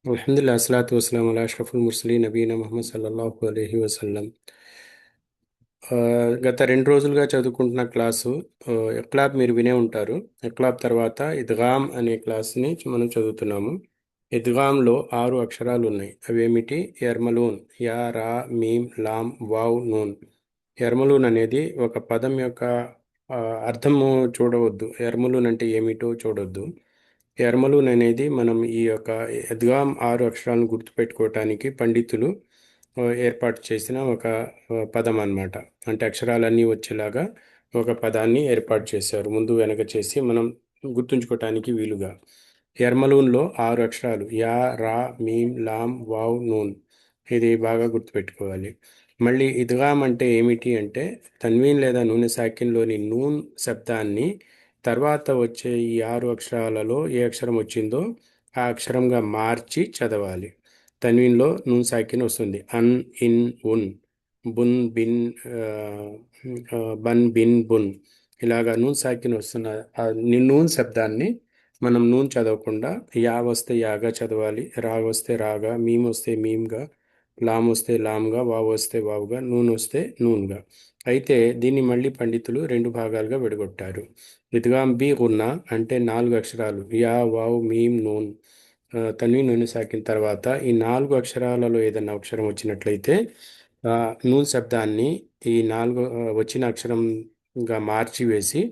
అల్హమ్దుల్లా అస్సలాతు వస్సలాము అలా అష్రఫుల్ ముర్సలీన్ నబీనా ముహమ్మద్ సల్లల్లాహు అలైహి వసల్లం. ఆ, గత 2 రోజులుగా చదువుకుంటున్న క్లాసు ఎక్లాబ్ మీరు వినే ఉంటారు. ఎక్లాబ్ తర్వాత ఇద్గామ్ అనే క్లాస్ని మనం చదువుతున్నాము. ఇద్గామ్లో 6 అక్షరాలు ఉన్నాయి. అవి ఏమిటి? ఎర్మలూన్, యా, రా, మీమ్, లామ్, వావ్, నూన్. ఎర్మలూన్ అనేది ఒక పదం యొక్క ఆ, అర్థము చూడవద్దు. ఎర్మలూన్ అంటే ఏమిటో చూడొద్దు. ఎర్మలూన్ అనేది మనం ఈ యొక్క ఎద్గామ్ 6 అక్షరాలను గుర్తుపెట్టుకోవటానికి పండితులు ఏర్పాటు చేసిన ఒక పదం అన్నమాట. అంటే అక్షరాలన్నీ వచ్చేలాగా ఒక పదాన్ని ఏర్పాటు చేశారు, ముందు వెనక చేసి మనం గుర్తుంచుకోవటానికి వీలుగా. ఎర్మలూన్లో 6 అక్షరాలు యా, రా, మీమ్, లామ్, వావ్, నూన్. ఇది బాగా గుర్తుపెట్టుకోవాలి. మళ్ళీ ఇద్గామ్ అంటే ఏమిటి అంటే తన్వీన్ లేదా నూనె సాకిన్లోని నూన్ శబ్దాన్ని తర్వాత వచ్చే ఈ 6 అక్షరాలలో ఏ అక్షరం వచ్చిందో ఆ అక్షరంగా మార్చి చదవాలి. తన్వీన్లో నూన్ సాకిన్ వస్తుంది. అన్, ఇన్, ఉన్, బున్, బిన్, ఆ, బన్, బిన్, బున్. ఇలాగా నూన్ సాకిన్ వస్తున్న ఆ నూన్ శబ్దాన్ని మనం నూన్ చదవకుండా యా వస్తే యాగా చదవాలి, రా వస్తే రాగా, మీమ్ వస్తే మీమ్గా, లామ్ వస్తే లామ్గా, వావ్ వస్తే వావుగా, నూన్ వస్తే నూన్గా. అయితే దీన్ని మళ్ళీ పండితులు 2 భాగాలుగా విడగొట్టారు. ఇద్గామ్ బి గున్నా అంటే 4 అక్షరాలు యా, వావ్, మీమ్, నూన్. తన్వీన్ నూనె సాకిన తర్వాత ఈ 4 అక్షరాలలో ఏదైనా అక్షరం వచ్చినట్లయితే ఆ, నూన్ శబ్దాన్ని ఈ వచ్చిన అక్షరంగా మార్చివేసి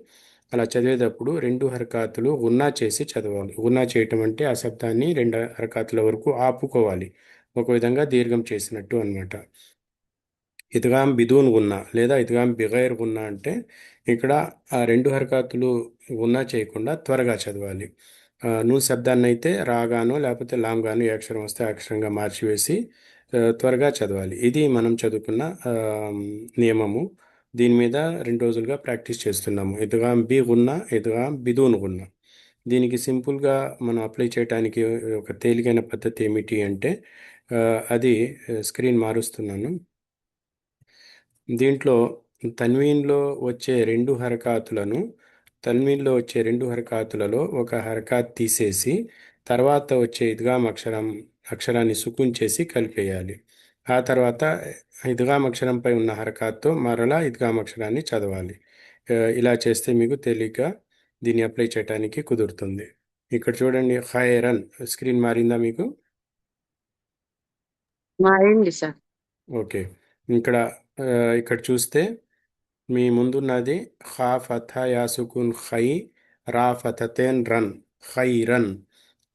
అలా చదివేటప్పుడు 2 హరకాతులు గున్నా చేసి చదవాలి. గున్నా చేయటం అంటే ఆ శబ్దాన్ని 2 హరకాతుల వరకు ఆపుకోవాలి, ఒక విధంగా దీర్ఘం చేసినట్టు అన్నమాట. ఇద్గామ్ బిదూన్ గున్నా లేదా ఇద్గామ్ బిగైర్ గున్నా అంటే ఇక్కడ ఆ 2 హరకాతులు గున్నా చేయకుండా త్వరగా చదవాలి. నూన్ శబ్దాన్ని అయితే రాగానో లేకపోతే లాంగానో ఏ అక్షరం వస్తే ఆ అక్షరంగా మార్చివేసి త్వరగా చదవాలి. ఇది మనం చదువుకున్న నియమము. దీని మీద 2 రోజులుగా ప్రాక్టీస్ చేస్తున్నాము. ఇద్గామ్ బి గున్నా, ఇద్గామ్ బిదూన్ గున్నా. దీనికి సింపుల్గా మనం అప్లై చేయడానికి ఒక తేలికైన పద్ధతి ఏమిటి అంటే ఆ, అది స్క్రీన్ మారుస్తున్నాను. దీంట్లో తన్వీన్లో వచ్చే 2 హరకాతులను తన్వీన్లో వచ్చే 2 హరకాతులలో ఒక హరకాత్ తీసేసి తర్వాత వచ్చే ఇద్గామ్ అక్షరాన్ని సుకున్ చేసి కలిపేయాలి. ఆ తర్వాత ఇద్గామ్ అక్షరంపై ఉన్న హరకాత్తో మరలా ఇద్గామ్ అక్షరాన్ని చదవాలి. ఇలా చేస్తే మీకు తేలిగ్గా దీన్ని అప్లై చేయడానికి కుదురుతుంది. ఇక్కడ చూడండి, ఖైరన్. స్క్రీన్ మారిందా మీకు? మారింది సార్. ఓకే. ఇక్కడ ఆ, ఇక్కడ చూస్తే మీ ముందున్నది ఖా ఫథా యా సుకున్ ఖై, రా ఫతతేన్ రన్, ఖై రన్.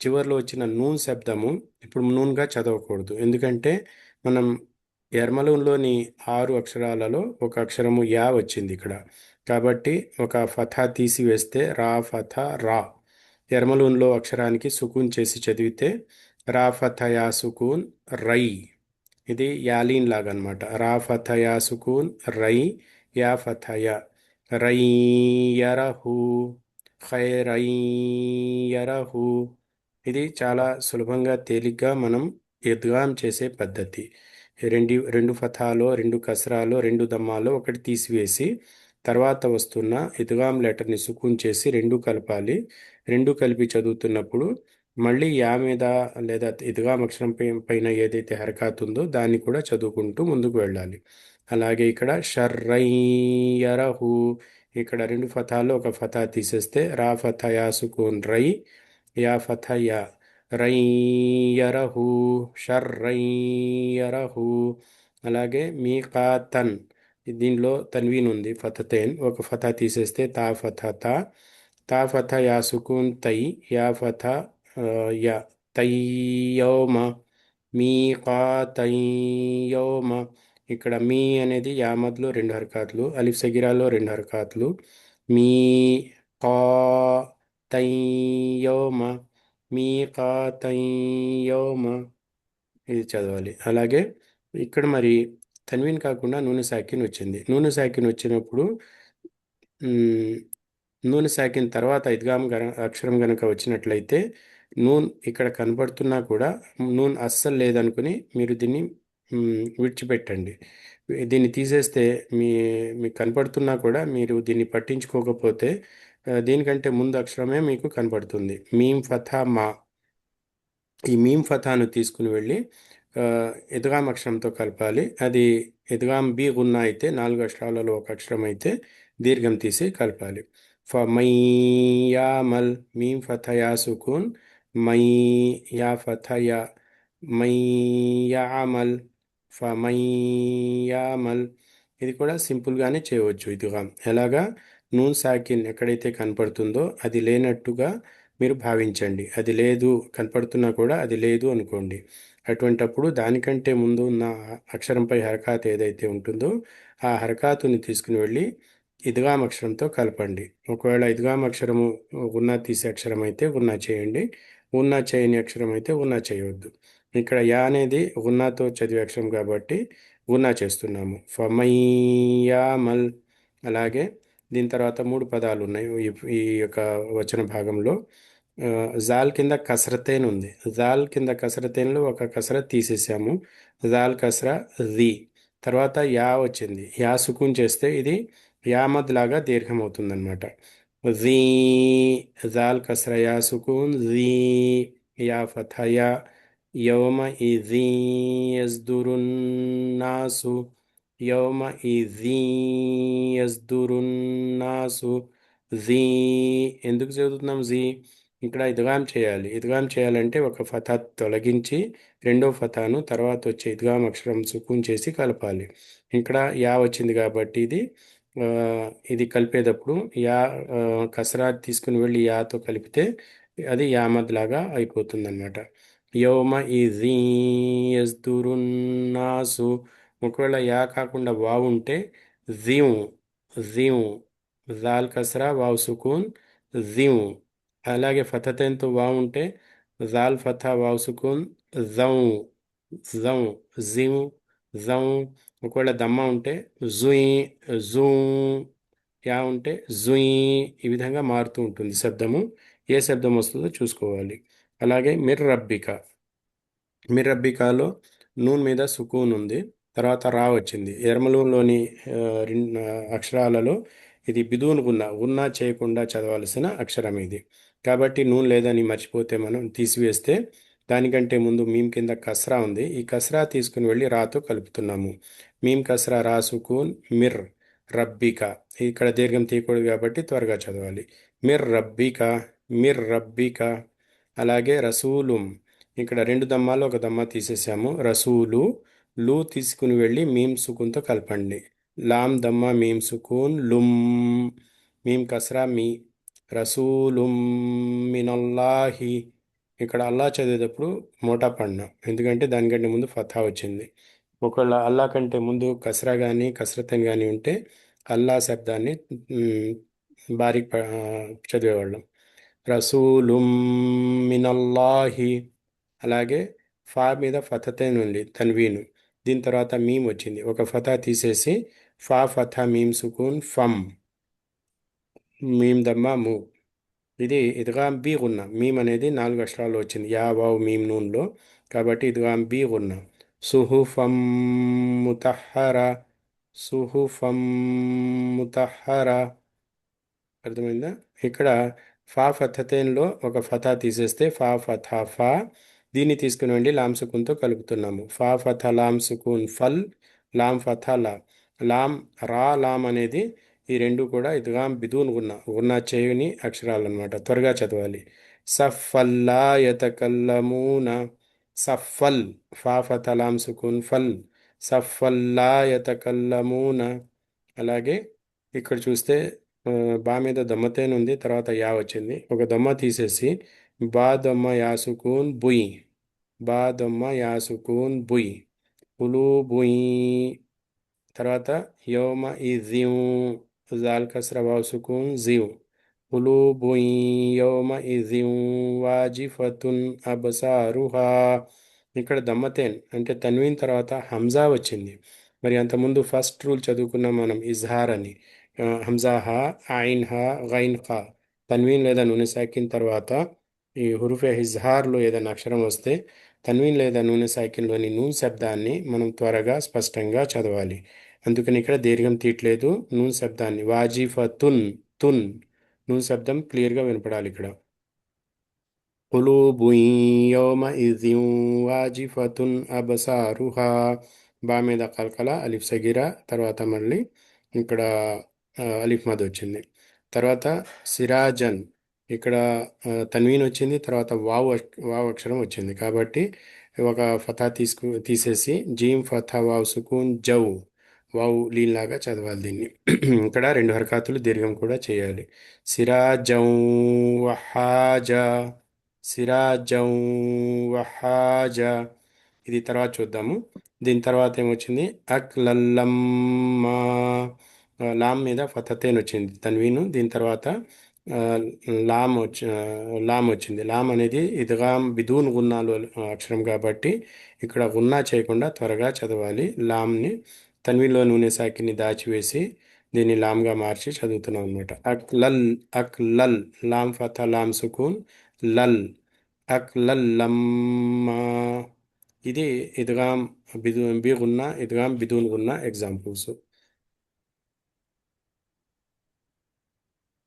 చివరిలో వచ్చిన నూన్ శబ్దము ఇప్పుడు నూన్గా చదవకూడదు, ఎందుకంటే మనం ఎర్మలంలోని 6 అక్షరాలలో ఒక అక్షరము యా వచ్చింది ఇక్కడ. కాబట్టి ఒక ఫథా తీసివేస్తే రా ఫథా రా. ఎర్మలూన్లో అక్షరానికి సుకూన్ చేసి చదివితే రా ఫథా యా సుకూన్ రై. ఇది యాలీన్ లాగా అనమాట. రా ఫథయా సుకూన్ రై, యా ఫథయ రయ్యరహు, ఖైరయ్యరహు. ఇది చాలా సులభంగా తేలిగ్గా మనం ఇద్గామ్ చేసే పద్ధతి. రెండు ఫథాలో 2 కసరాలో 2 దమ్మాలో ఒకటి తీసివేసి తర్వాత వస్తున్న ఇద్గామ్ లెటర్ని సుకూన్ చేసి 2 కలపాలి. 2 కలిపి చదువుతున్నప్పుడు మళ్ళీ యా మీద లేదా ఇద్గామ్ అక్షరం పైన ఏదైతే హరకత్ ఉందో దాన్ని కూడా చదువుకుంటూ ముందుకు వెళ్ళాలి. అలాగే ఇక్కడ షర్రయ్యరహు, ఇక్కడ 2 ఫథాల్లో ఒక ఫథా తీసేస్తే రా ఫథా యా సుకూన్ రై, యా ఫథా యా, రయ్యరహు, షర్రయ్యరహు. అలాగే మీకాతన్, దీనిలో తన్వీన్ ఉంది, ఫతతేన్. ఒక ఫథా తీసేస్తే తా ఫథా తా, తా ఫథా యా సుకూన్ తై, యా ఫథా ఆ, యా, తయ్యౌమ, మీకాతయ్యౌమ. ఇక్కడ మీ అనేది యా మధ్యలో 2 హరకాతులు, అలిఫ్ సగిరాలో 2 హరకాతులు. మీ కా తయ్యౌమ, మీకాతయ్యౌమ. ఇది చదవాలి. అలాగే ఇక్కడ మరి తన్వీన్ కాకుండా నూనె సాకిన్ వచ్చింది. నూనె సాకిన్ వచ్చినప్పుడు మ్, నూనె సాకిన్ తర్వాత ఇద్గామ్ అక్షరం గనక వచ్చినట్లయితే నూన్ ఇక్కడ కనబడుతున్నా కూడా నూన్ అస్సలు లేదనుకుని మీరు దీన్ని విడిచిపెట్టండి. దీన్ని తీసేస్తే మీ మీకు కనపడుతున్నా కూడా మీరు దీన్ని పట్టించుకోకపోతే దీనికంటే ముందు అక్షరమే మీకు కనపడుతుంది. మీమ్ ఫథా మా. ఈ మీమ్ ఫతాను తీసుకుని వెళ్ళి ఆ, ఇద్గాం అక్షరంతో కలపాలి. అది ఇద్గాం బి గున్నా అయితే, నాలుగు అక్షరాలలో ఒక అక్షరం అయితే దీర్ఘం తీసి కలపాలి. ఫమయ్యామల్, మీమ్ ఫతయా సుకూన్, మై, యా ఫతయా, మయ్యామల్, ఫమయ్యామల్. ఇది కూడా సింపుల్గానే చేయవచ్చు ఇద్గాం. ఎలాగా? నూన్ సాకిన్ ఎక్కడైతే కనపడుతుందో అది లేనట్టుగా మీరు భావించండి. అది లేదు కనపడుతున్నా కూడా అది లేదు అనుకోండి. అటువంటప్పుడు దానికంటే ముందు ఉన్న అక్షరంపై హరకాత్ ఏదైతే ఉంటుందో ఆ హరకాతుని తీసుకుని వెళ్ళి ఇద్గాం అక్షరంతో కలపండి. ఒకవేళ ఇద్గాం అక్షరము ఉన్నా తీసే అక్షరం అయితే ఉన్నా చేయండి, ఉన్నా చేయని అక్షరం అయితే ఉన్నా చేయవద్దు. ఇక్కడ యా అనేది ఉన్నాతో చదివే అక్షరం కాబట్టి ఉన్నా చేస్తున్నాము. ఫమయ్యామల్. అలాగే దీని తర్వాత మూడు పదాలు ఉన్నాయి ఈ యొక్క వచన భాగంలో. ఆ, జాల్ కింద కసరతేన్ ఉంది. జాల్ కింద కసరతేన్లో ఒక కసరత్ తీసేసాము. జాల్ కసరా ది. తర్వాత యా వచ్చింది. యా సుకున్ చేస్తే ఇది యామద్ లాగా దీర్ఘం అవుతుంది అనమాట. జీ, జాల్ కసరా యా సుకున్ జీ, యా ఫథా యా. యౌమ ఇజీ యస్దురున్నాసు, యౌమ ఇజీ యస్దురున్నాసు. జీ, ఎందుకు చదువుతున్నాం జీ? ఇక్కడ ఇద్గాం చేయాలి. ఇద్గాం చేయాలంటే ఒక ఫతా తొలగించి రెండో ఫతాను తర్వాత వచ్చే ఇద్గాం అక్షరం సుకూన్ చేసి కలపాలి. ఇక్కడ యా వచ్చింది కాబట్టి ఆ, ఇది కలిపేటప్పుడు యా ఆ, కసరా తీసుకుని వెళ్ళి యాతో కలిపితే అది యామద్ లాగా అయిపోతుంది అనమాట. యౌమ ఇజీ యస్దురున్నాసు. ఒకవేళ యా కాకుండా వావ్ ఉంటే జీవ్, జీవ్, జాల్ కసరా వావ్ సుకూన్ జీవ్. అలాగే ఫతతేన్తో వావ్ ఉంటే జాల్ ఫతా వావ్ సుకూన్ జౌ, జౌ, జివ్, జౌ. ఒకవేళ దమ్మ ఉంటే జుయి, జూ. యా ఉంటే జుయి. ఈ విధంగా మారుతూ ఉంటుంది శబ్దము. ఏ శబ్దం వస్తుందో చూసుకోవాలి. అలాగే మిర్ రబ్బిక. మిర్రబ్బికాలో నూన్ మీద సుకూన్ ఉంది, తర్వాత రా వచ్చింది. ఎర్మలూన్లోని అక్షరాలలో ఇది బిదూన్ గున్నా, గున్నా చేయకుండా చదవాల్సిన అక్షరం ఇది. కాబట్టి నూన్ లేదని మర్చిపోతే మనం తీసివేస్తే దానికంటే ముందు మీమ్ కింద కస్రా ఉంది. ఈ కస్రా తీసుకుని వెళ్ళి రాతో కలుపుతున్నాము. మీమ్ కస్రా రా సుకూన్ మిర్ రబ్బిక. ఇక్కడ దీర్ఘం తీయకూడదు కాబట్టి త్వరగా చదవాలి. మిర్ రబ్బిక, మిర్ రబ్బిక. అలాగే రసూలుం. ఇక్కడ రెండు దమ్మాలు ఒక దమ్మ తీసేసాము. రసూలు, లు తీసుకుని వెళ్ళి మీమ్ సుకున్తో కలపండి. లాం దమ్మ మీమ్ సుకూన్ లుమ్, మీమ్ కస్రా మీ. రసూలుం మినల్లాహి. ఇక్కడ అల్లా చదివేటప్పుడు మోటా పడిన, ఎందుకంటే దానికంటే ముందు ఫతా వచ్చింది. ఒకవేళ అల్లా కంటే ముందు కస్రా కానీ కసరతన్ కానీ ఉంటే అల్లా శబ్దాన్ని బారీక్ చదివేవాళ్ళం. రసూలుం మినల్లాహి. అలాగే ఫా మీద ఫతతేన్ ఉంది, తన్వీను. దీని తర్వాత మీమ్ వచ్చింది, ఒక ఫతా తీసేసి ఫా ఫతా మీమ్ సుకూన్ ఫమ్, మీమ్ దమ్మా ము. ఇది ఇద్గాం బీ గున్నా. మీమ్ అనేది నాలుగు అక్షరాలు వచ్చింది యా వావ్ మీమ్ నూన్లో, కాబట్టి ఇద్గాం బీ గున్నా. సుహుఫం ముతహర, సుహుఫం ముతహర. అర్థమైందా? ఇక్కడ ఫా ఫతతేన్లో ఒక ఫతా తీసేస్తే ఫా ఫథా ఫా. దీన్ని తీసుకుని వెళ్ళి లాం సుకున్తో కలుపుతున్నాము. ఫా ఫథా లాం సుకూన్ ఫల్, లాం ఫథా లా. లాం, రా, లాం అనేది ఈ రెండు కూడా ఇద్గాం బిదూన్ గున్నా, గున్నా చేయని అక్షరాలు అనమాట. త్వరగా చదవాలి. సఫల్లా యతకల్లమూన, సఫల్, ఫా ఫథా లాం సుకూన్ ఫల్, సఫల్లా యతకల్లమూన. అలాగే ఇక్కడ చూస్తే ఆ, బా మీద దమ్మతేన్ ఉంది, తర్వాత యా వచ్చింది. ఒక దమ్మ తీసేసి బా దమ్మ యా సుకూన్ బుయ్, బా దమ్మ యా సుకూన్ బుయ్, ఉలు బుయ్. తర్వాత యౌమ ఇజివ్, జాల్ కస్రా వావ్ సుకూన్ జీవ్, ఉలు బుయ్ యౌమ ఇజివ్ వాజిఫతున్ అబ్సారుహా. ఇక్కడ దమ్మతేన్ అంటే తన్వీన్ తర్వాత హంజా వచ్చింది. మరి అంతకుముందు ఫస్ట్ రూల్ చదువుకున్నాం మనం ఇజ్హార్ అని. హంజా హా, ఐన్ హా, గైన్ ఖా. తన్వీన్ లేదా నూనె సాకిన్ తర్వాత ఈ హురుఫే ఇజ్హార్లో ఏదైనా అక్షరం వస్తే తన్వీన్ లేదా నూనె సాకిన్లోని నూన్ శబ్దాన్ని మనం త్వరగా స్పష్టంగా చదవాలి. అందుకని ఇక్కడ దీర్ఘం తీయట్లేదు. నూన్ శబ్దాన్ని వాజిఫతున్, తున్, నూన్ శబ్దం క్లియర్గా వినపడాలి ఇక్కడ. కులూబున్ యౌమఇజిన్ వాజిఫతున్ అబ్సారుహా. బా మీద కలకల అలిఫ్ సగిరా, తర్వాత మళ్ళీ ఇక్కడ అలిఫ్ మద్ వచ్చింది. తర్వాత సిరాజన్, ఇక్కడ తన్వీన్ వచ్చింది, తర్వాత వావ్ అక్షరం వచ్చింది కాబట్టి ఒక ఫతా తీసేసి జీమ్ ఫతా వావ్ సుకూన్ జౌ, వావ్ లీన్ లాగా చదవాలి దీన్ని. ఇక్కడ రెండు హరకాతులు దీర్ఘం కూడా చేయాలి. సిరాజౌ వహాజా, సిరాజౌ వహాజా. ఇది తర్వాత చూద్దాము. దీని తర్వాత ఏమొచ్చింది, అక్లల్లమ్మా. లామ్ మీద ఫతతేన్ వచ్చింది తన్వీను. దీని తర్వాత ఆ, లామ్ వచ్చింది. లామ్ అనేది ఇద్గామ్ బిదూన్ గున్నాలో అక్షరం కాబట్టి ఇక్కడ గున్నా చేయకుండా త్వరగా చదవాలి. లామ్ని తన్వీన్లో నూనె సాకిని దాచివేసి దీన్ని లామ్గా మార్చి చదువుతున్నాం అనమాట. అక్లల్, అక్లల్, లామ్ ఫత లామ్ సుకూన్ లల్, అక్లల్లమ్మా. ఇది ఇద్గామ్ బి గున్నా, ఇద్గామ్ బిదూన్ గున్నా ఎగ్జాంపుల్స్.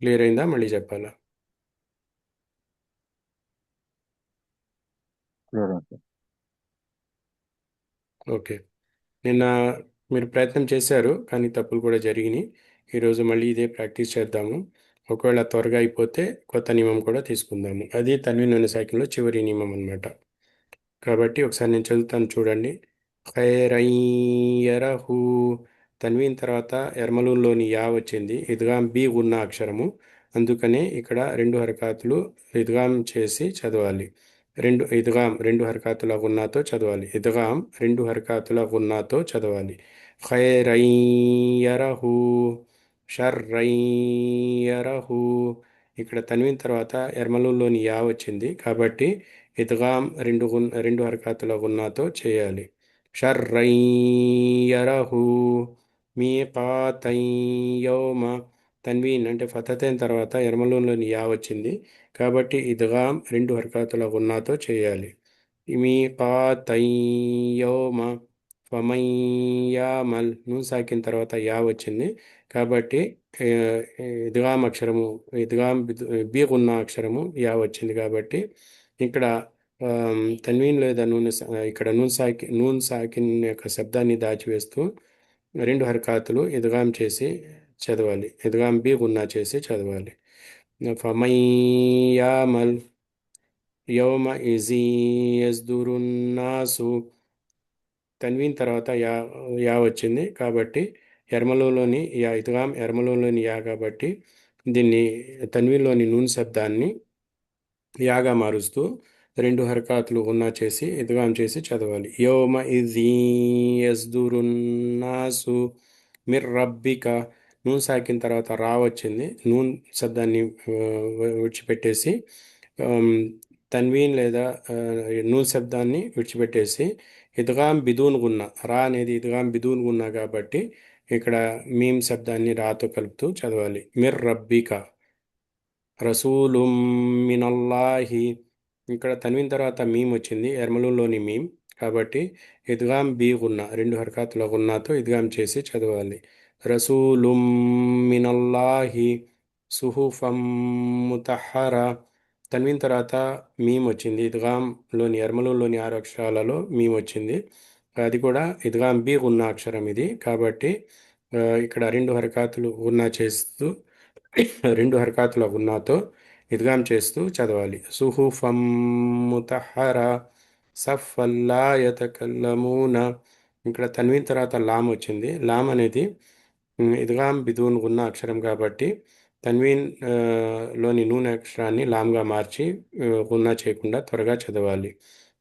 క్లియర్ అయిందా? మళ్ళీ చెప్పాలా? క్లియర్ అండి. ఓకే. నిన్న మీరు ప్రయత్నం చేశారు కానీ తప్పులు కూడా జరిగినాయి. ఈరోజు మళ్ళీ ఇదే ప్రాక్టీస్ చేద్దాము. ఒకవేళ త్వరగా అయిపోతే కొత్త నియమం కూడా తీసుకుందాము. అది తన్వీన్ అనే సైకిల్లో చివరి నియమం అన్నమాట. కాబట్టి ఒకసారి నేను చదువుతాను చూడండి. ఖైరయ్యరహు, తన్వీన్ తర్వాత ఎర్మలూన్లోని యా వచ్చింది. ఇద్గాం బి ఉన్న అక్షరము, అందుకనే ఇక్కడ రెండు హరకాతులు ఇద్గాం చేసి చదవాలి. రెండు హరకాతుల గున్నాతో చదవాలి. ఇద్గాం రెండు హరకాతుల గున్నాతో చదవాలి. ఖైరయ్యరహు, షర్రయ్యరహు. ఇక్కడ తన్వీన్ తర్వాత ఎర్మలూన్లోని యా వచ్చింది కాబట్టి ఇద్గాం రెండు హరకాతుల గున్నాతో చేయాలి. షర్రయ్యరహు మీకాతై యౌమ. తన్వీన్ అంటే ఫతతైన తర్వాత ఎర్మలూన్లోని యా వచ్చింది కాబట్టి ఇద్గాం రెండు హరకాతుల గున్నాతో చేయాలి. మీకాతై యౌమ. ఫమన్ యామల్, నూన్ సాకిన తర్వాత యా వచ్చింది కాబట్టి ఏ, ఇద్గాం అక్షరము, ఇద్గాం బి ఉన్న అక్షరము యా వచ్చింది కాబట్టి ఇక్కడ తన్వీన్ లేదా ఇక్కడ నూన్ సాకిన్ యొక్క శబ్దాన్ని దాచివేస్తూ రెండు హరకాతులు ఇద్గాం చేసి చదవాలి. ఇద్గాం బి గున్నా చేసి చదవాలి. ఫమన్ యామల్ యౌమ ఇజీ యస్దురున్నాసు. తన్వీన్ తర్వాత యా వచ్చింది కాబట్టి ఎర్మలోలోని యా కాబట్టి దీన్ని తన్వీన్లోని నూన్ శబ్దాన్ని యాగా మారుస్తూ రెండు హరకాతులు ఉన్నా చేసి ఇద్గాం చేసి చదవాలి. యౌమ ఇజీ యస్దురున్నాసు మిర్ రబ్బిక. నూన్ సాకిన తర్వాత రా వచ్చింది. నూన్ శబ్దాన్ని విడిచిపెట్టేసి ఆమ్, తన్వీన్ లేదా నూన్ శబ్దాన్ని విడిచిపెట్టేసి ఇద్గాం బిదూన్ గున్నా, రా అనేది ఇద్గాం బిదూన్ గున్నా కాబట్టి ఇక్కడ మీమ్ శబ్దాన్ని రాతో కలుపుతూ చదవాలి. మిర్ రబ్బిక రసూలుం మినల్లాహి. ఇక్కడ తన్విన్ తర్వాత మీమ్ వచ్చింది, ఎర్మలూన్లోని మీమ్ కాబట్టి ఇద్గాం బి గున్నా, రెండు హరకాతుల గున్నాతో ఇద్గాం చేసి చదవాలి. రసూలుం మినల్లాహి సుహుఫం ముతహర. తన్విన్ తర్వాత మీమ్ వచ్చింది, ఇద్గాంలోని ఎర్మలూన్లోని ఆరు అక్షరాలలో మీమ్ వచ్చింది. అది కూడా ఇద్గాం బి గున్నా అక్షరం ఇది కాబట్టి ఇక్కడ రెండు హరకాతులు గున్నా చేస్తూ రెండు హరకాతుల గున్నాతో ఇద్గాం చేస్తూ చదవాలి. సుహుఫం ముతహర సఫల్లా యతకల్లమూన. ఇక్కడ తన్వీన్ తర్వాత లామ్ వచ్చింది. లామ్ అనేది ఇద్గాం బిదూన్ గున్న అక్షరం కాబట్టి తన్వీన్ లోని నూనె అక్షరాన్ని లామ్గా మార్చి గున్నా చేయకుండా త్వరగా చదవాలి.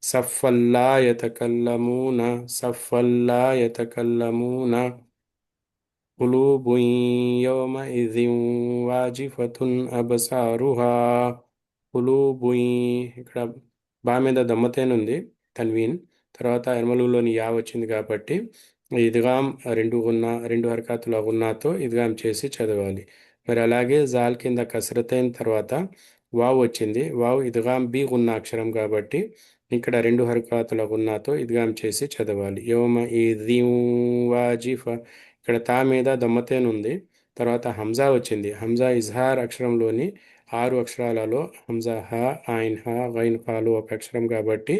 సఫల్లా యతకల్లమూన, సఫల్లా యతకల్లమూన. కులూబున్ యౌమఇజిన్ వాజిఫతున్ అబ్సారుహా. కులూబున్, ఇక్కడ బా మీద దమ్మతేన్ ఉంది తన్వీన్, తర్వాత ఎర్మలూలోని యా వచ్చింది కాబట్టి ఇద్గాం రెండు హరకాతుల గున్నాతో ఇద్గాం చేసి చదవాలి. మరి అలాగే జాల్ కింద కసరతైన తర్వాత వావ్ వచ్చింది. వావ్ ఇద్గాం బి గున్న అక్షరం కాబట్టి ఇక్కడ రెండు హరకాతుల గున్నాతో ఇద్గాం చేసి చదవాలి. యౌమ ఇజిన్ వాజిఫ. ఇక్కడ తా మీద దమ్మతేన్ ఉంది, తర్వాత హంజా వచ్చింది. హంజా ఇజ్హార్ అక్షరంలోని ఆరు అక్షరాలలో హంజా హా, ఐన్ హా, గైన్ ఖాలు ఒక అక్షరం కాబట్టి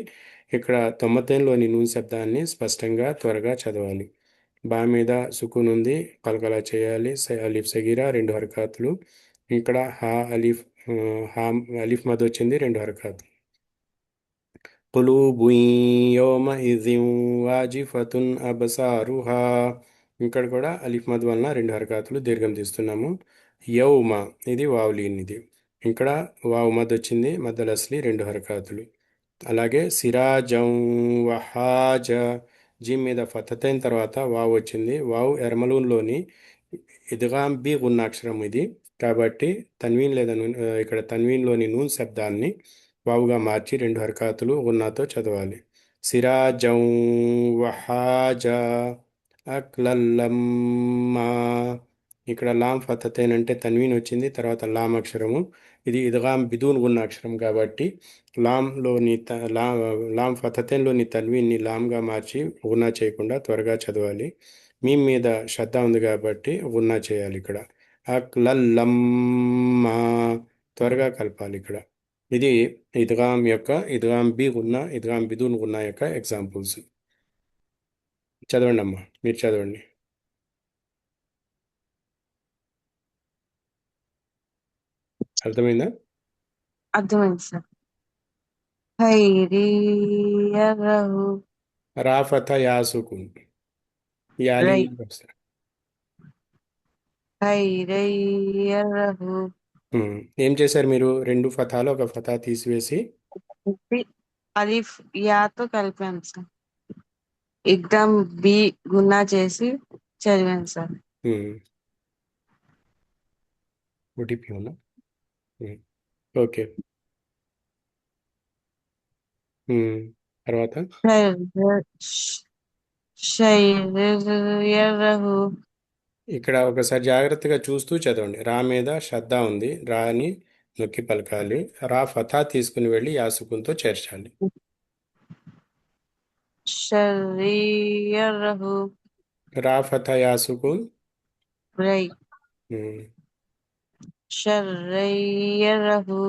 ఇక్కడ తొమ్మతేన్లోని నూన్ శబ్దాన్ని స్పష్టంగా త్వరగా చదవాలి. బా మీద సుకూన్ ఉంది, కలకలా చేయాలి. అలీఫ్ సగీరా రెండు హరకాతులు. ఇక్కడ హా అలీఫ్ హా అలీఫ్ మద్ వచ్చింది, రెండు హరకాతులు. قلوب يومئذ واجفة అబ్సారుహా. ఇక్కడ కూడా అలిఫ్ మద్ వలన రెండు హరకాతులు దీర్ఘం తీస్తున్నాము. యౌమ ఇది వావులీన్ ఇది. ఇక్కడ వావు మద్ వచ్చింది, మద్దల్ అస్లి రెండు హరకాతులు. అలాగే సిరాజం వహాజ, జీమ్ మీద ఫతతైన తర్వాత వావు వచ్చింది. వావు ఎర్మలూన్లోని ఇద్గామ్ బి గున్నాక్షరం ఇది కాబట్టి తన్వీన్ లేదా ఇక్కడ తన్వీన్లోని నూన్ శబ్దాన్ని వావుగా మార్చి రెండు హరకాతులు గున్నాతో చదవాలి. సిరాజం వహాజ అక్లల్లమ్మా. ఇక్కడ లాం ఫతతైన్ అంటే తన్వీన్ వచ్చింది, తర్వాత లాం అక్షరము. ఇది ఇద్గామ్ బిదూన్ గున్న అక్షరం కాబట్టి లాంలోని లాం ఫతతైన్లోని తన్వీన్ని లాంగా మార్చి గున్నా చేయకుండా త్వరగా చదవాలి. మీమ్ మీద శ్రద్ధ ఉంది కాబట్టి గున్నా చేయాలి ఇక్కడ. అక్లల్లమ్మా, త్వరగా కలపాలి ఇక్కడ. ఇది ఇద్గామ్ బి గున్నా, ఇద్గామ్ బిదూన్ గున్నా యొక్క ఎగ్జాంపుల్స్. చదవండి అమ్మా, మీరు చదవండి. అర్థమైందా? అర్థమైంది సార్. ఖైరియరహు. రాఫత యాసుకున్ యాలిన్ రై. నెంబర్ వస్తారు. ఖైరియరహు. ఏం చేశారు మీరు? రెండు ఫతాలు ఒక ఫతా తీసివేసి అలిఫ్ యాతో కలిపాను సార్. ఎగ్దాం బి గున్నా చేసి చదివాను సార్. ఓటీపీ ఉన్నా. ఓకే. తర్వాత షైరియరహు. ఇక్కడ ఒకసారి జాగ్రత్తగా చూస్తూ చదవండి. రా మీద శ్రద్ధ ఉంది, రాని నొక్కి పలకాలి. రా ఫతా తీసుకుని వెళ్ళి యాసుకుంతో చేర్చాలి. షరియరహు. రా ఫతా యాసుకున్. రై. ఉమ్, షరియరహు.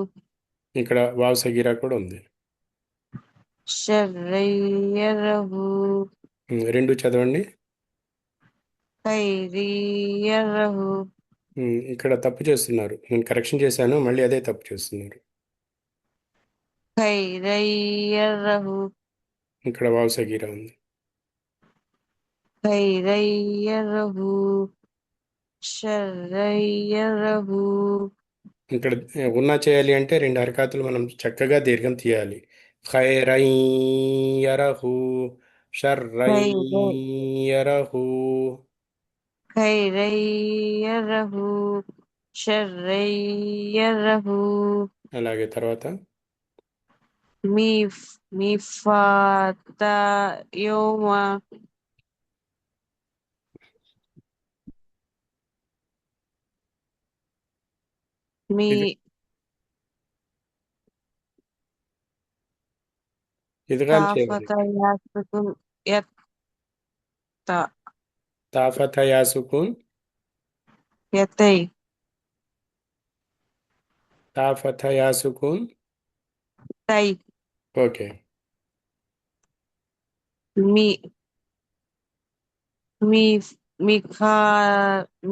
ఇక్కడ వావ్ సగీరా కూడా ఉంది. షరియరహు. రెండు చదవండి. ఖైరియరహు. ఇక్కడ తప్పు చేస్తున్నారు, నేను కరెక్షన్ చేశాను, మళ్ళీ అదే తప్పు చేస్తున్నారు. ఖైరియరహు. ఇక్కడ వావ్ సగీరా ఉంది. ఖైరియరహు. షరియరహు. ఇక్కడ ఉన్నా చేయాలి అంటే రెండు హరకాతులు మనం చక్కగా దీర్ఘం తీయాలి. ఖైరయ్యరహు, ఖైరై. షర్రయ్యరహు. ఖైరియరహు. షరియరహు. అలాగే తర్వాత మీ మిఫాత యోమ. మీ ఇది ఇదిగాం చేయాలి. తాఫత యాసుకున్ యత్త. తాఫత యాసుకున్, యతై. తాఫత యాసుకున్. తై. ఓకే. మీ మీ మిఖా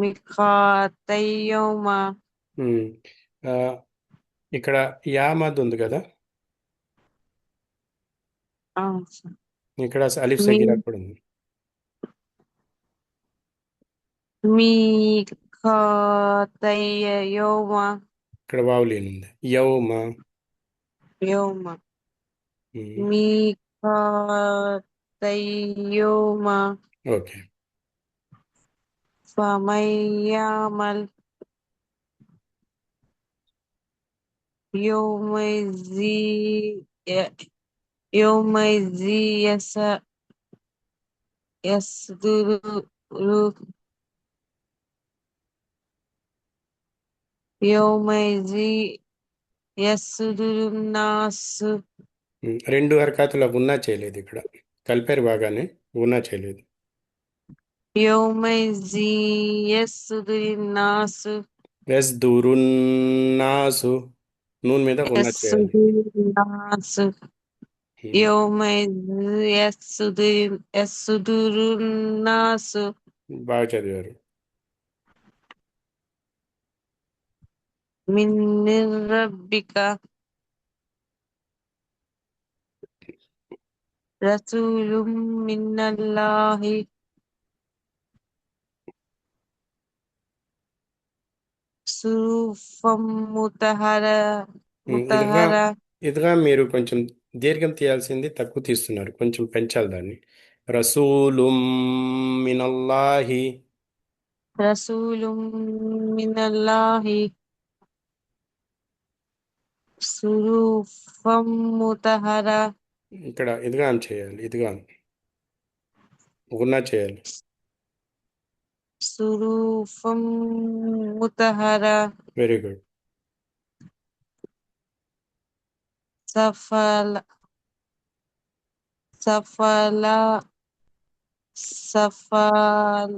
మిఖాతయోమ. ఉమ్, ఆ, ఇక్కడ యా మద్ ఉంది కదా, అవును సార్. ఇక్కడ అలిఫ్ మీ సగీరా కూడా ఉంది. మిఖాతయోమ. ఇక్కడ వావ్ లీన్ ఉంది. యౌమ. యోమ. ఉమ్, మిఖాతయోమ. ఓకే. ఫమయ్యామల్ యోమైజీ యోమైజీ యస్దురు యోమైజీ యస్దురు నాసు. రెండు హరకాతులు ఉన్నా చేయలేదు, ఇక్కడ కలిపారు బాగానే, ఉన్నా చేయలేదు. యోమైజీ యస్దురు నాసు. యస్దురున్నాసు. నూన్ మీద గున్నా చేయాలి. యస్సుదురున్నాసు హ్మ్. యౌమైజ్ యస్సుదురున్నాసు బాగా చదివారు. మిన్ రబ్బిక రసూలుం మిన్నల్లాహి సురూఫం ముతహర ఇదిగా ముతహర ఇదిగా మీరు కొంచెం దీర్ఘం తీయాల్సింది తక్కువ తీస్తున్నారు. కొంచెం పెంచాలి దాన్ని. రసూలుం మినల్లాహి. రసూలుం మినల్లాహి సురూఫం ముతహర ఇక్కడ ఇదిగాం చేయాలి. ఇదిగాం గున్నా చేయాలి. సురూఫం ముతహర వెరీ గుడ్. సఫల సఫల సఫల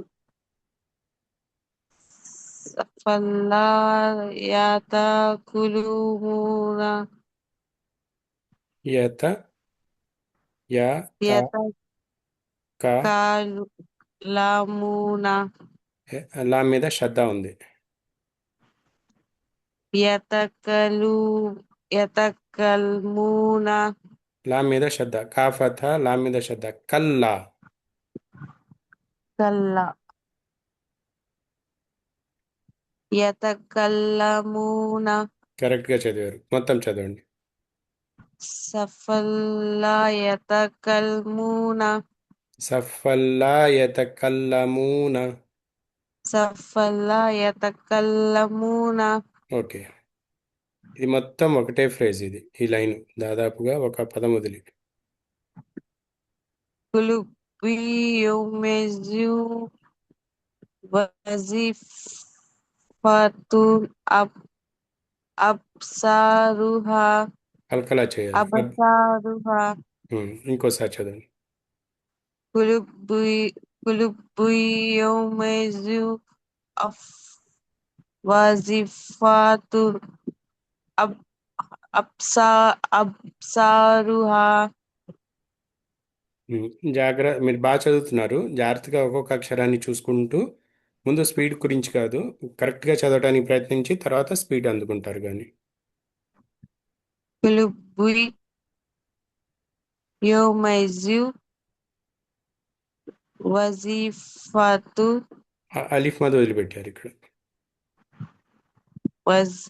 సఫలాయతకులుమున యత యా తా కా యతకాలుమున లా మీద శ్రద్ధ ఉంది. యతకలు యతకల్మున లా మీద శ్రద్ధ. కాఫత లా మీద శ్రద్ధ. కల్లా. కల్ల యతకల్లమున కరెక్ట్గా చదివారు. మొత్తం చదవండి. సఫలయతకల్మున సఫల్లా యతకల్లమూన. సఫలయతకల్లమున ఓకే. ఇది మొత్తం ఒకటే ఫ్రేజ్. ఇది ఈ లైన్ దాదాపుగా ఒక పదం వదిలి. కులుబి యౌమిజు వజిఫతున్ అబ్సారుహా కల్కలా చేయాలి. అబసారుహా ఇంకోసారి చదవండి. కులుబి కులుబి యౌమిజు అఫ్ వజిఫతున్ అబ్ అబ్సా అబ్సారుహా మీరు బాగా చదువుతున్నారు. జాగ్రత్తగా ఒక్కొక్క అక్షరాన్ని చూసుకుంటూ ముందు స్పీడ్ గురించి కాదు, కరెక్ట్గా చదవడానికి ప్రయత్నించి తర్వాత స్పీడ్ అందుకుంటారు కానీ. కులుబి యౌమిజు వజిఫతు అలిఫ్ మధు వదిలిపెట్టారు ఇక్కడ. వజ్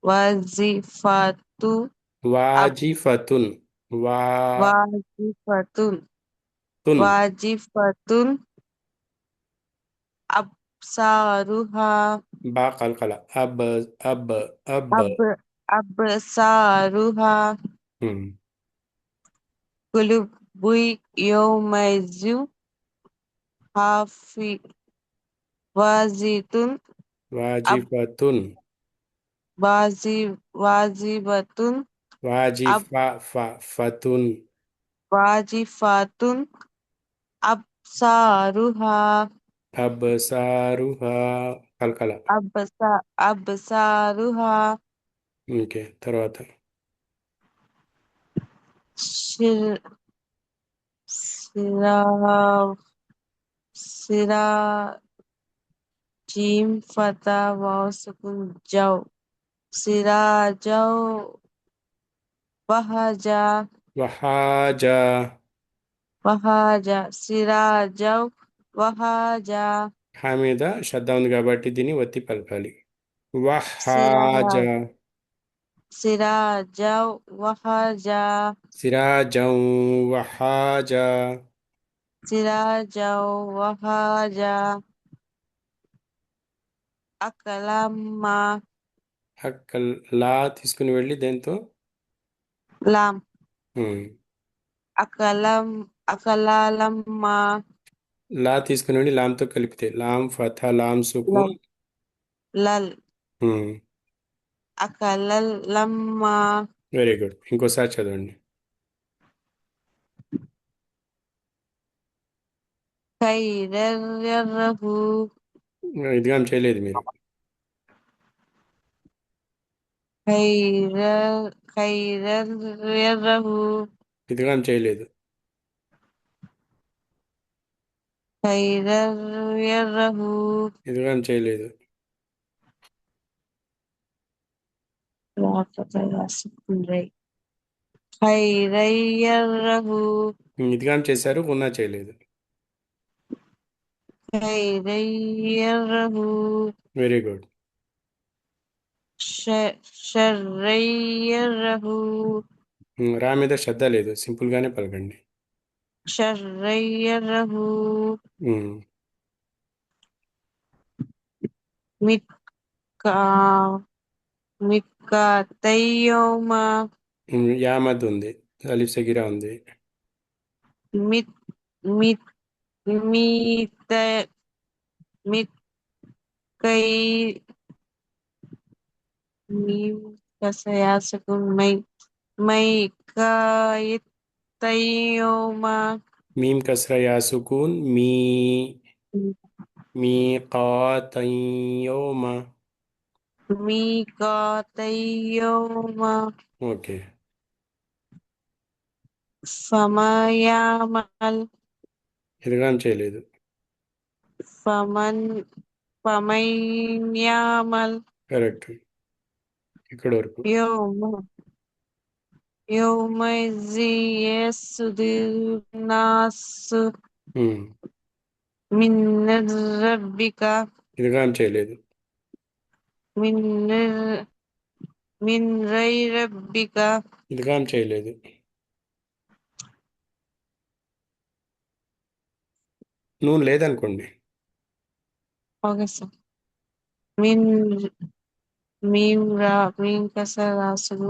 వజిఫతు అబ్ వాజిఫతున్. వాతున్. వాజిఫతున్ వాజిఫతున్ అబ్సారుహా బా కల్కల. అబ్ అబ్ అబ్. అబ్ అబ్సారుహా హ్మ్. కులుబుయ్ యౌమైజు హాఫి వాజితున్ అబ్ వాజిఫతున్. వాజి వాజిబతున్ అబ్ ఫతున్. వాజిఫాతున్ అబ్సారుహా అబ్సారుహా. కల్కల. అబ్సారుహా ఓకే. తర్వాత శిర్ సిరా సిరా జీం ఫతా వావ్ సుకున్ జౌ సిరాజౌ వహజా వహాజా. వహజా సిరాజౌ వహజా హా మీద శ్రద్ధ ఉంది కాబట్టి దీన్ని ఒత్తి పలకాలి. సిరా వహాజా. సిరాజౌ వహజా సిరాజం. వహాజా. సిరాజౌ వహజా అకలమ్మా అక్కల్ లా తీసుకుని వెళ్ళి దేంతో లాం ఉమ్. అకలం అకలాలమ్మా లా తీసుకుని వెళ్ళి లాంతో కలిపితే లాం ఫథ లాం సుకూన్. లల్ లల్ ఉమ్. అకలల్లమ్మా వెరీ గుడ్. ఇంకోసారి చదవండి. ఖైరర్రహు ఇదిగా చేయలేదు మీరు. خير خيره ఇదిగాం చేయలేదు. خيره ఇదిగాం చేయలేదు. రాకపోతే రాసుకుండ్రి خيره ఇదిగాం చేశారు, గున్నా చేయలేదు. خيره వెరీ గుడ్. شريره రా మీద శ్రద్ధ లేదు, సింపుల్ గానే పలకండి. شريره ఉమ్, مكا مكاتيوم యామద్ ఉంది, అలిఫ్ సగిరా ఉంది. مت مت ميت متكي ميم كسياسكم مي كايتيوم మీమ్ కస్రా యా సుకూన్ మీకాతయ్యోమ. ميقاتيوم ఓకే. فما يعمل ఇదిగాం చేయలేదు. فمن فمن يعمل కరెక్ట్. ఇక్కడ వరకు. يوم يومئذ يصدر الناس ఉమ్, من ربك ఇదిగాం చేయలేదు. من من غير ربك ఇదిగాం చేయలేదు. నువ్వు లేదనుకోండి. ఓకే సార్ من ميم را ميم كسر راسه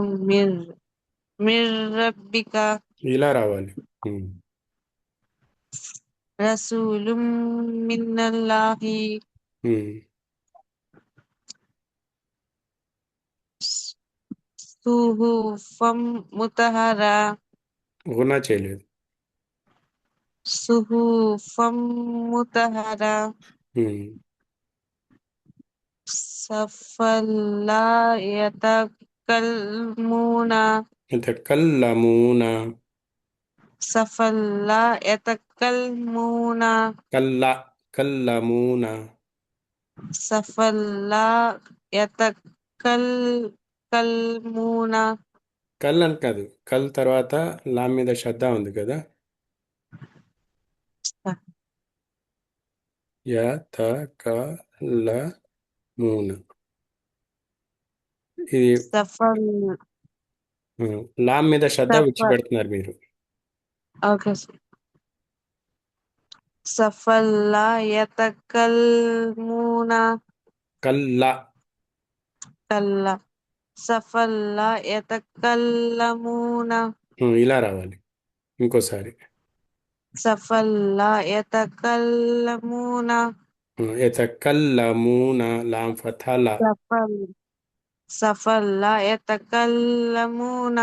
من ربك ఇలా రావాలి. ఉమ్, رسول من الله ఉమ్, صحفا مطهرة గున్నా చేయలేదు. صحفا مطهرة ఉమ్, صفا لا يتكلمون యతకల్లమూన. صفا لا يتكلمون కల్లా కల్లమూన. صفا لا يتكلمون కల్ అని కాదు, కల్ తర్వాత లామ్ మీద శ్రద్ధ ఉంది కదా. యతకల్లమూన. ఇది صفا లామ్ మీద శ్రద్ధ صفا విడిచిపెడుతున్నారు మీరు. اوكي صفا لا يتكلمون కల్లా. كلا صفا لا يتكلمون ఇలా రావాలి. ఇంకోసారి. صفا لا يتكلمون యతకల్లమూన, లామ్ ఫథాలా. صفا صفا لا يتكلمون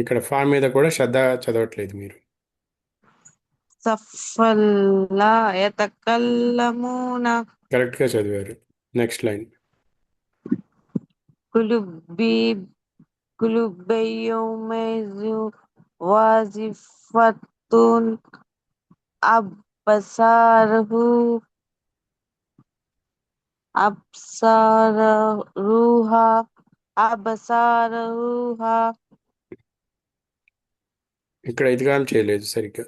ఇక్కడ ఫా మీద కూడా శ్రద్ధ చదవట్లేదు మీరు. صفا لا يتكلمون కరెక్ట్గా చదివారు. Next line. قلوبي قلوبي يومئذ واجفة أبصاره أبصارها أبصارها ఇక్కడ ఇదిగాం చేయలేదు సరిగ్గా.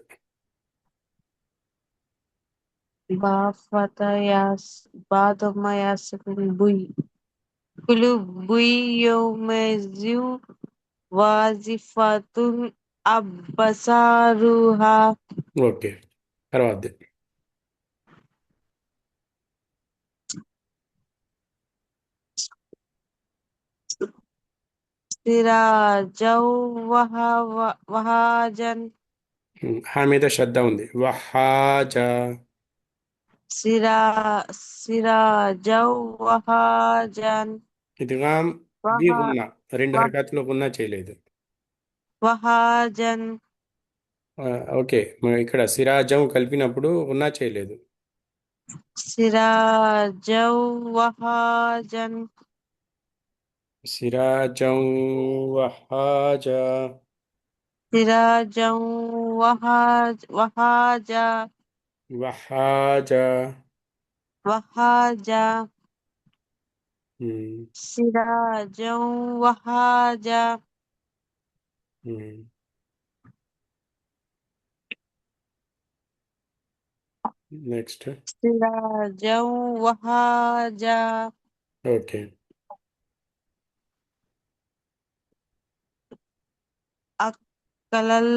بافة ياس بعد ما ياسكن بوي قلوب يومئذ واجفة أبصارها ఓకే. తర్వాత. سراجا وهاجا హా మీద శ్రద్ధ ఉంది. వహాజా. سراجا وهاجا ఇదిగాం బి وها గున్నా, రెండు హరకత్లో గున్నా చేయలేదు. وهاجا ఆ, ఓకే. మరి ఇక్కడ సిరాజం కలిపినప్పుడు గున్నా చేయలేదు. سراجا وهاجا సిరాజం వహాజా. సిరాజం వహాజా వహాజా. వహాజా ఉమ్, సిరాజం వహాజా ఉమ్. నెక్స్ట్. సిరాజం వహాజా ఓకే. అక్కలల్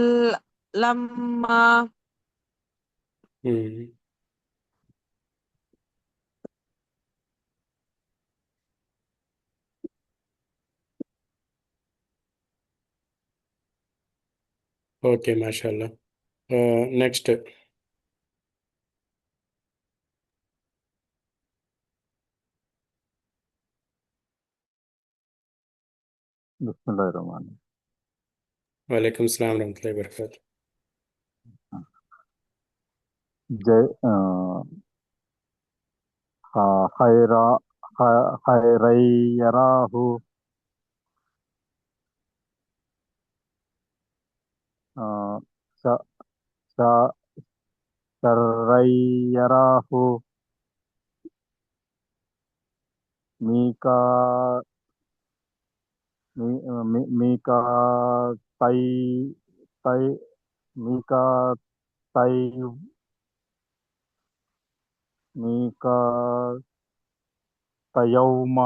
లమ్మా ఉమ్, ఓకే మాషాల్లా. నెక్స్ట్. బిస్మిల్లాహిర్రహమానిర్రహీం. వలైకుం సలాం రహమతుల్లాహి వబరకాతు. జై హైరా హైరయ్యరాహు ష ష షర్రయ్యరాహు మీకా మీకా తై తై మీకా తై మీకా తయౌమ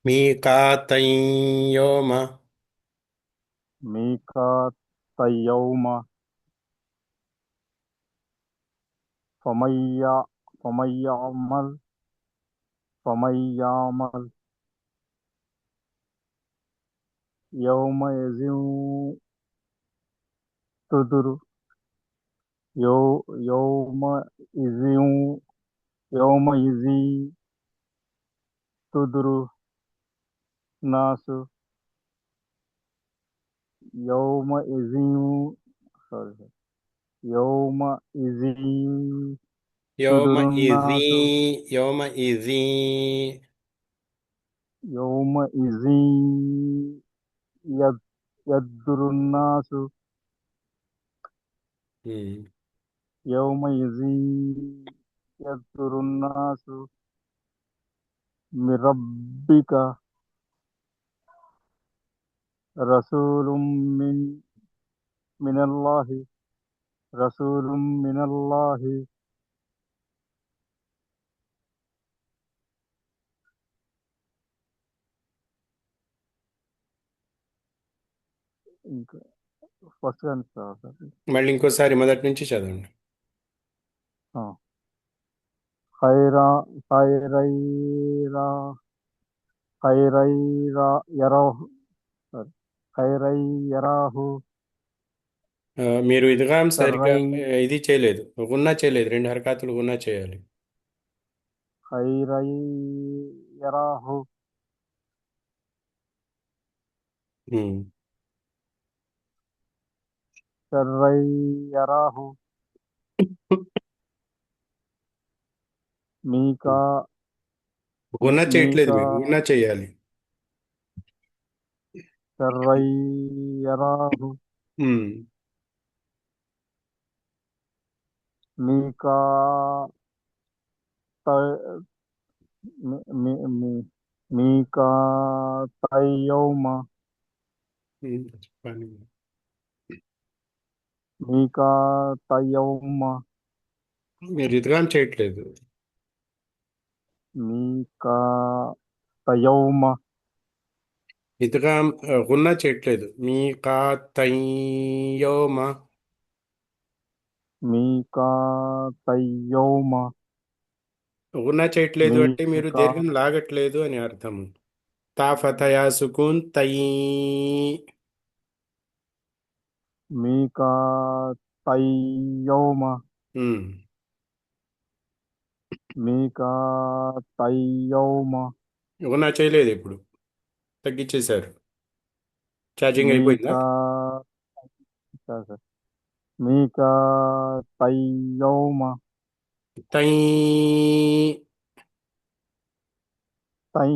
మీకాతయ్యోమ. మీకా తయౌమ ఫమయ్య ఫమయ్యామల్ ఫమయ్యామల్ యౌమ యజిం తుదురు యౌ యౌమ ఇజిం యౌమ ఇజి తుదురు నాసు యౌమ ఇజిం సారీ యౌమ ఇజి యోమ తుదురు ఇజీ. నాసు యోమ ఇజీ. యౌమ ఇజి యద్దురు నాసు ఉమ్, యౌమ ఇజి యద్దురు నాసు మిరబ్బిక రసూలుం మినల్లాహి రసూలుం మినల్లాహి ఇంకా ఫస్ట్ కానీ సార్ మళ్ళీ ఇంకోసారి మొదటి నుంచి చదవండి. హైరా హైరైరా హైరైరా యరాహు సారీ హైరైయరాహు మీరు ఇదిగాం సరిగ్గా సర్రై ఇది చేయలేదు, గున్నా చేయలేదు, రెండు హరకాతులు గున్నా చేయాలి. హైరైయరాహు ఉమ్, సర్రైయరాహు మీకా గున్నా చేయట్లేదు, మీకా మీరు గున్నా చేయాలి. సర్రైయరాహు ఉమ్, మీకా త- మీ- మీ- మీకా తయౌమ చెప్పండి. మీకా తయౌమ మీరు ఇదిగాం చేయట్లేదు. మీకా తయౌమ ఇదిగాం గున్నా చేయట్లేదు. మీ కా తయ్యోమ. మీకా తయౌమ గున్నా చేయట్లేదు అంటే మీరు మీకా దీర్ఘం లాగట్లేదు అని అర్థము. తా ఫతయా సుకూన్ తయీ. మీకా తయౌమ ఉమ్, మీకా తయౌమ గున్నా చేయలేదు, ఇప్పుడు తగ్గించేశారు. ఛార్జింగ్ అయిపోయిందా? మీకా మీకా తయౌమ తై. తై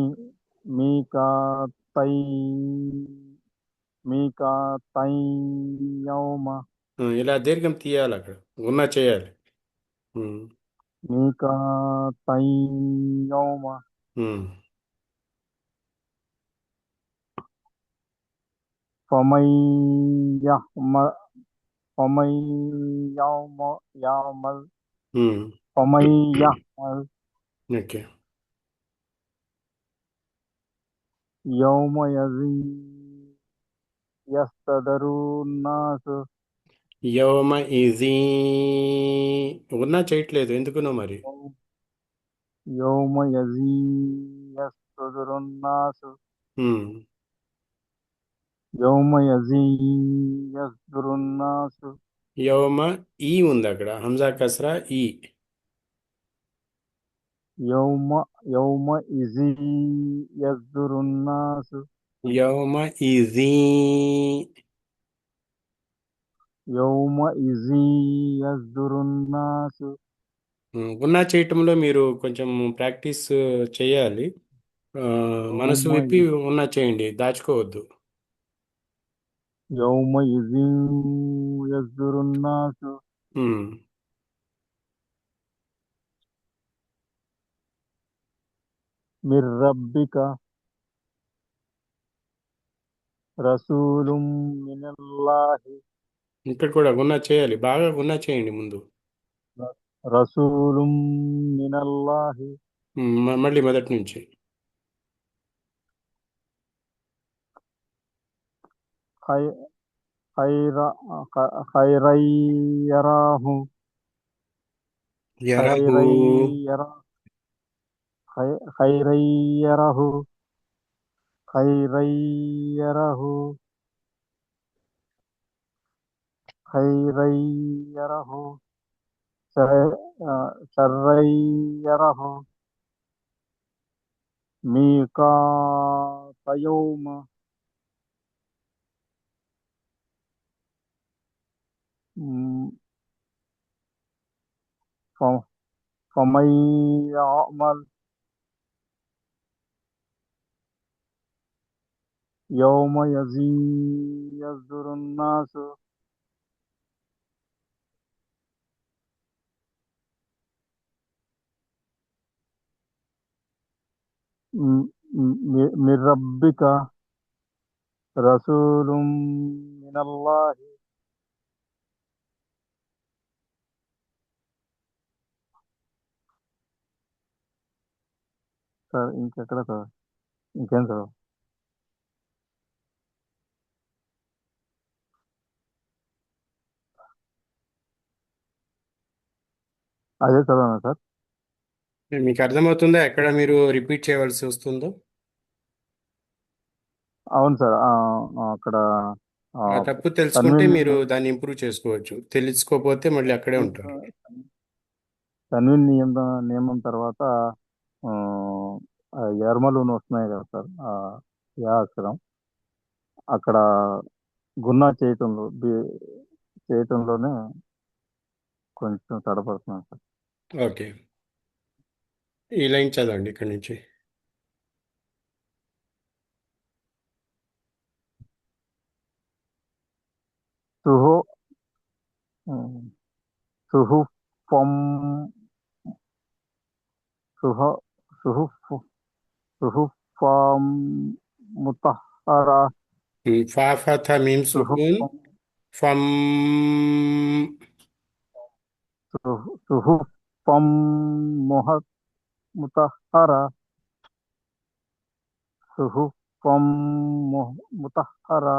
మీకాతై మీకాతై యౌమ ఇలా దీర్ఘం తీయాలి అక్కడ గున్నా చేయాలి. ఉమ్, మీకాతై యౌమ ఉమ్. ఫమై యహ్మ ఫమై యౌమ యామల్ ఉమ్. ఫమై యహ్మల్ ఓకే. యౌమ యజీ యస్తదరు నాసు యవమ ఈజీ ఉన్నా చేయట్లేదు ఎందుకునో మరి. యౌమ యజీ యస్తదరు నాసు ఉమ్. యౌమ యజీ యస్తదరు నాసు యవమ ఈ ఉంది అక్కడ హంజా కస్రా ఈ. యౌమ యౌమ ఇజీ యస్తదరు నాసు యవమ ఈజీ. యౌమ ఇజీ యస్తదరు నాసు గున్నా చేయటంలో మీరు కొంచెం ప్రాక్టీస్ చేయాలి. ఆ, మనసు యౌమ విప్పి ఉన్నా చేయండి, దాచుకోవద్దు. యౌమ ఇజీ యస్తదరు నాసు ఉమ్. మిర్ రబ్బిక రసూలుం మినల్లాహి ఇక్కడ కూడా గున్నా చేయాలి, బాగా గున్నా చేయండి ముందు. రసూలుం మినల్లాహి మళ్ళీ మొదటి నుంచి. ఖై ఖైర ఖైరయ్యరాహు యరహు. ఖైరయ్యర ఖైరయ్యరహు ఖైరయ్యరహు ఖైరయ్యరహు షర్రయ్యరహు మీకాతయౌమ فمن يعمل يوم يصدر الناس من ربك رسول من الله సార్ ఇంకెక్కడ సార్ ఇంకేం సార్ అదే చదవనా సార్ మీకు అర్థమవుతుందా ఎక్కడ మీరు రిపీట్ చేయవలసి వస్తుందో? అవును సార్ అక్కడ ఆ తప్పు తెలుసుకుంటే తన్వీన్ మీరు దాన్ని ఇంప్రూవ్ చేసుకోవచ్చు, తెలుసుకోకపోతే మళ్ళీ అక్కడే ఉంటారు. తన్వీన్ నియమం తర్వాత ఆ, ఎర్మలు వస్తున్నాయి కదా సార్ యా అక్షరం అక్కడ గున్నా చేయటంలోనే కొంచెం తడపడుతున్నాను సార్ ఓకే, ఈ లైన్ చదవండి ఇక్కడి నుంచి. సుహు సుహుఫం సుహ సుహుఫ్ సుహుఫం ముతహరా ఫా ఫా మీమ్ సుకూన్ సుహుఫం ఫమ్. సుహుఫం ముతహరా సుహుఫం ముతహరా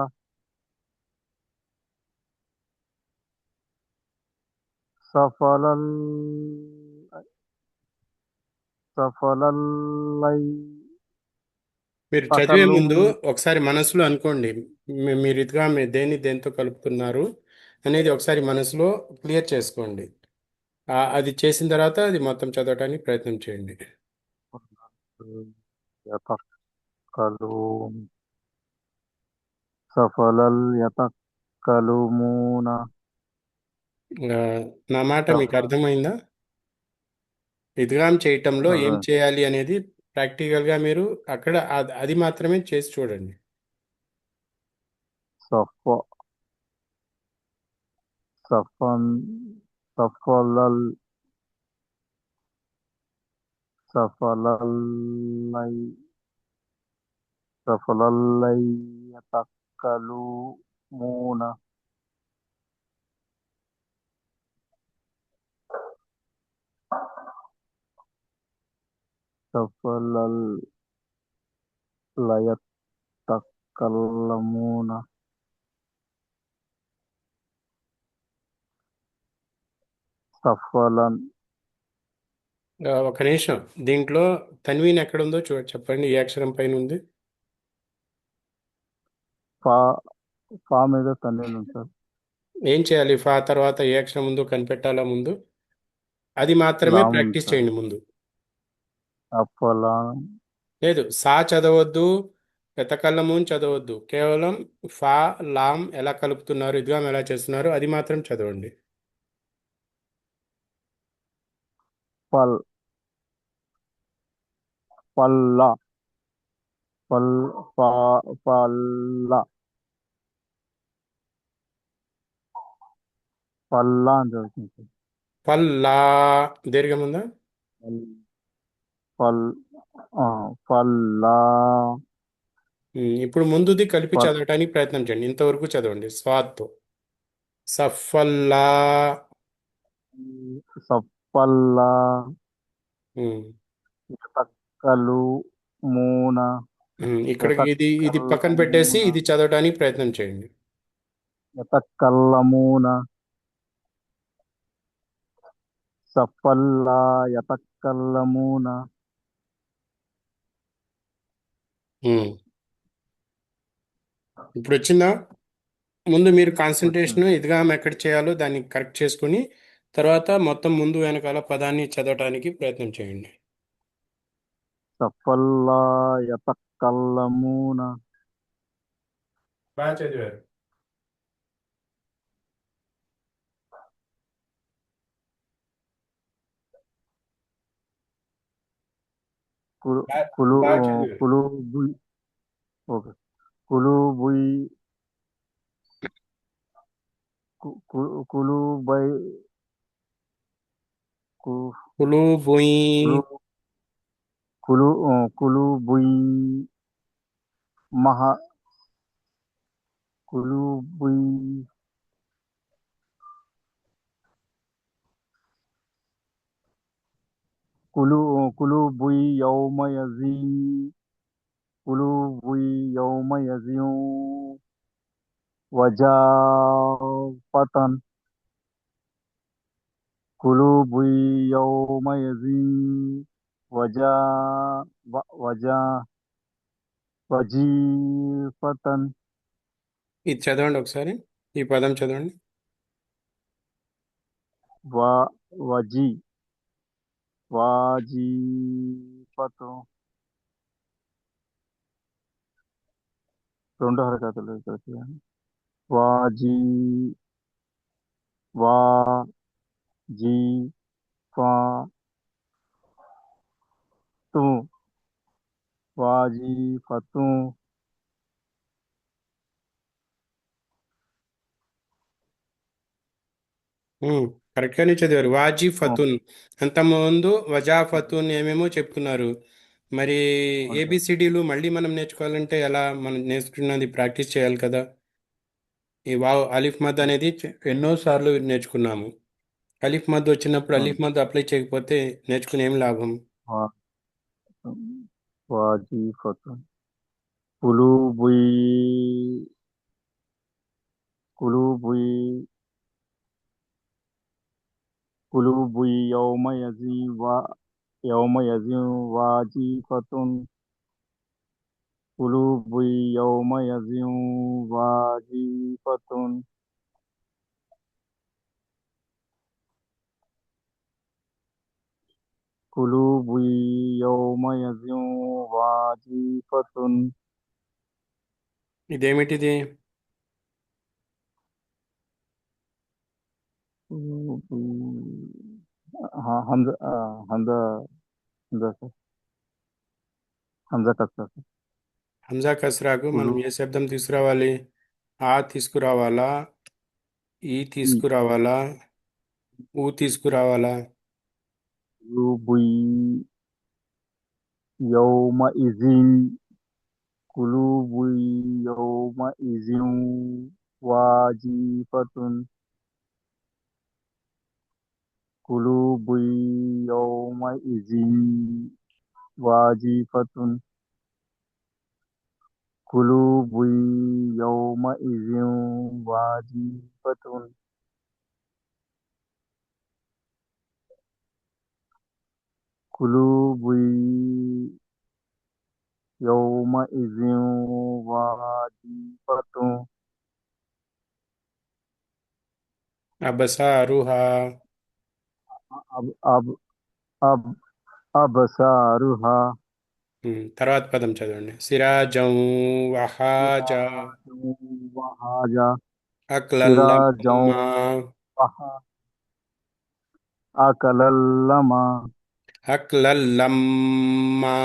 సఫలల్ సఫలల్లై మీరు చదివే సకలు ముందు ఒకసారి మనసులో అనుకోండి, మీరు ఇదిగా మీరు దేన్ని దేంతో కలుపుతున్నారు అనేది ఒకసారి మనసులో క్లియర్ చేసుకోండి. అది చేసిన తర్వాత అది మొత్తం చదవటానికి ప్రయత్నం చేయండి. యతకలు సఫలల్ యతకలుమూన ఆ, నా మాట మీకు అర్థమైందా? ఇద్గామ్ చేయటంలో ఏం చేయాలి అనేది ప్రాక్టికల్గా మీరు అక్కడ అది మాత్రమే చేసి చూడండి. సఫ సఫన్ సఫలల్ సఫలల్లై సఫలల్లై యతక్కలుమూన సఫలల్ లయతక్కల్లమూన సఫలన్ ఒక నిమిషం, దీంట్లో తన్వీన్ ఎక్కడుందో చెప్పండి, ఏ అక్షరం పైన ఉంది? ఫా ఫా మీద తన్వీన్ ఉంటుంది. ఏం చేయాలి? ఫా తర్వాత ఏ అక్షరం ఉందో కనిపెట్టాలా ముందు, అది మాత్రమే లామ్ ఉంది ప్రాక్టీస్ సార్. చేయండి ముందు. అఫలా లేదు, సా చదవద్దు, పెతకల్లము అని చదవద్దు, కేవలం ఫా లాం ఎలా కలుపుతున్నారు, ఇద్గాం ఎలా చేస్తున్నారు అది మాత్రం చదవండి. ఫల్ ఫల్లా ఫల్ ఫా ఫల్లా ఫల్లా అని చదువుతుంది సార్. ఫల్లా దీర్ఘం ఉందా? ఫల్ ఫల్ ఫల్లా ఇప్పుడు ముందుది కలిపి ఫల్ చదవటానికి ప్రయత్నం చేయండి, ఇంతవరకు చదవండి స్వాత్తో. సఫల్లా. సఫల్లా ఉమ్, యతక్కలు మూన ఇక్కడ ఇది పక్కన పెట్టేసి యతక్కల్లమూన ఇది చదవటానికి ప్రయత్నం చేయండి. యతక్కల్లమూన సఫల్లా యతక్కల్లమూన ఉమ్, ఇప్పుడు వచ్చిందా? ముందు మీరు వచ్చింది కాన్సన్ట్రేషన్ సార్. ఇదిగా ఎక్కడ చేయాలో దాన్ని కరెక్ట్ చేసుకుని తర్వాత మొత్తం ముందు వెనకాల పదాన్ని చదవటానికి ప్రయత్నం చేయండి. సఫల్లా యతక్కల్లమూన బాగా చదివారు. కులు బా- కులు బాగా చదివారు. కులు బుయ్ ఓకే కులు బుయ్ కులు బై కు- కులు బుయి. కులు కులు కులు బుయ్ మహా కులు బుయ్ కులు కులు బుయ్ యౌమ యజీ కులు బుయ్ యౌమ యజియు వజాఫతన్ కులు బుయ్ యౌమ యజీ వజా వజా వజీఫతన్ ఇది చదవండి ఒకసారి, ఈ పదం చదవండి. వ వజీ వాజీఫతు రెండు హరకతులు కలిసి వాజీ వాజీ ఫా తు వాజీఫతు కరెక్ట్గానే చదివారు. వాజీ ఫతున్, అంతకుముందు వజాఫతున్ ఏమేమో చెప్తున్నారు. మరి ఏబిసిడీలు మళ్ళీ మనం నేర్చుకోవాలంటే ఎలా? మనం నేర్చుకున్నది ప్రాక్టీస్ చేయాలి కదా. ఈ వావ్ అలిఫ్ మద్ అనేది ఎన్నో సార్లు నేర్చుకున్నాము. అలిఫ్ మద్ వచ్చినప్పుడు అలిఫ్ మద్ అప్లై చేయకపోతే నేర్చుకుని ఏం లాభం? వాజీఫతు కులు బుయ్ కులు బుయ్ కులు బుయ్ యౌమ యజీ వాజీఫతున్ కులు బుయ్ యౌమ యజీ వాజీఫతున్ కులు బుయ్ యౌమ యజీ వాజీఫతున్ ఇదేమిటిది? హంజ హంజ హంజ సార్ హంజా కసర. హంజా కస్రాకు మనం కులు ఏ శబ్దం తీసుకురావాలి? ఆ తీసుకురావాలా? ఈ ఈ తీసుకురావాలా? ఊ తీసుకురావాలా? కులుబుయి యౌమ ఇజిన్ కులుబుయి యౌమ ఇజిన్ వాజిఫతున్ కులుబుయి యౌమ ఇజిన్ వాజిఫతున్ కులుబుయి యౌమ ఇజిన్ వాజిఫతున్ కులుబుయి యౌమ ఇజిన్ వాజిఫతున్ అబసారుహా. అబ్ అబ్ అబ్ అబసారుహా తర్వాత పదం చదవండి. సిరాజం వహాజా సిరాజం వహాజా సిరాజం అక్లల్లమ్మా వహా అకలల్లమా అక్లల్లమ్మా.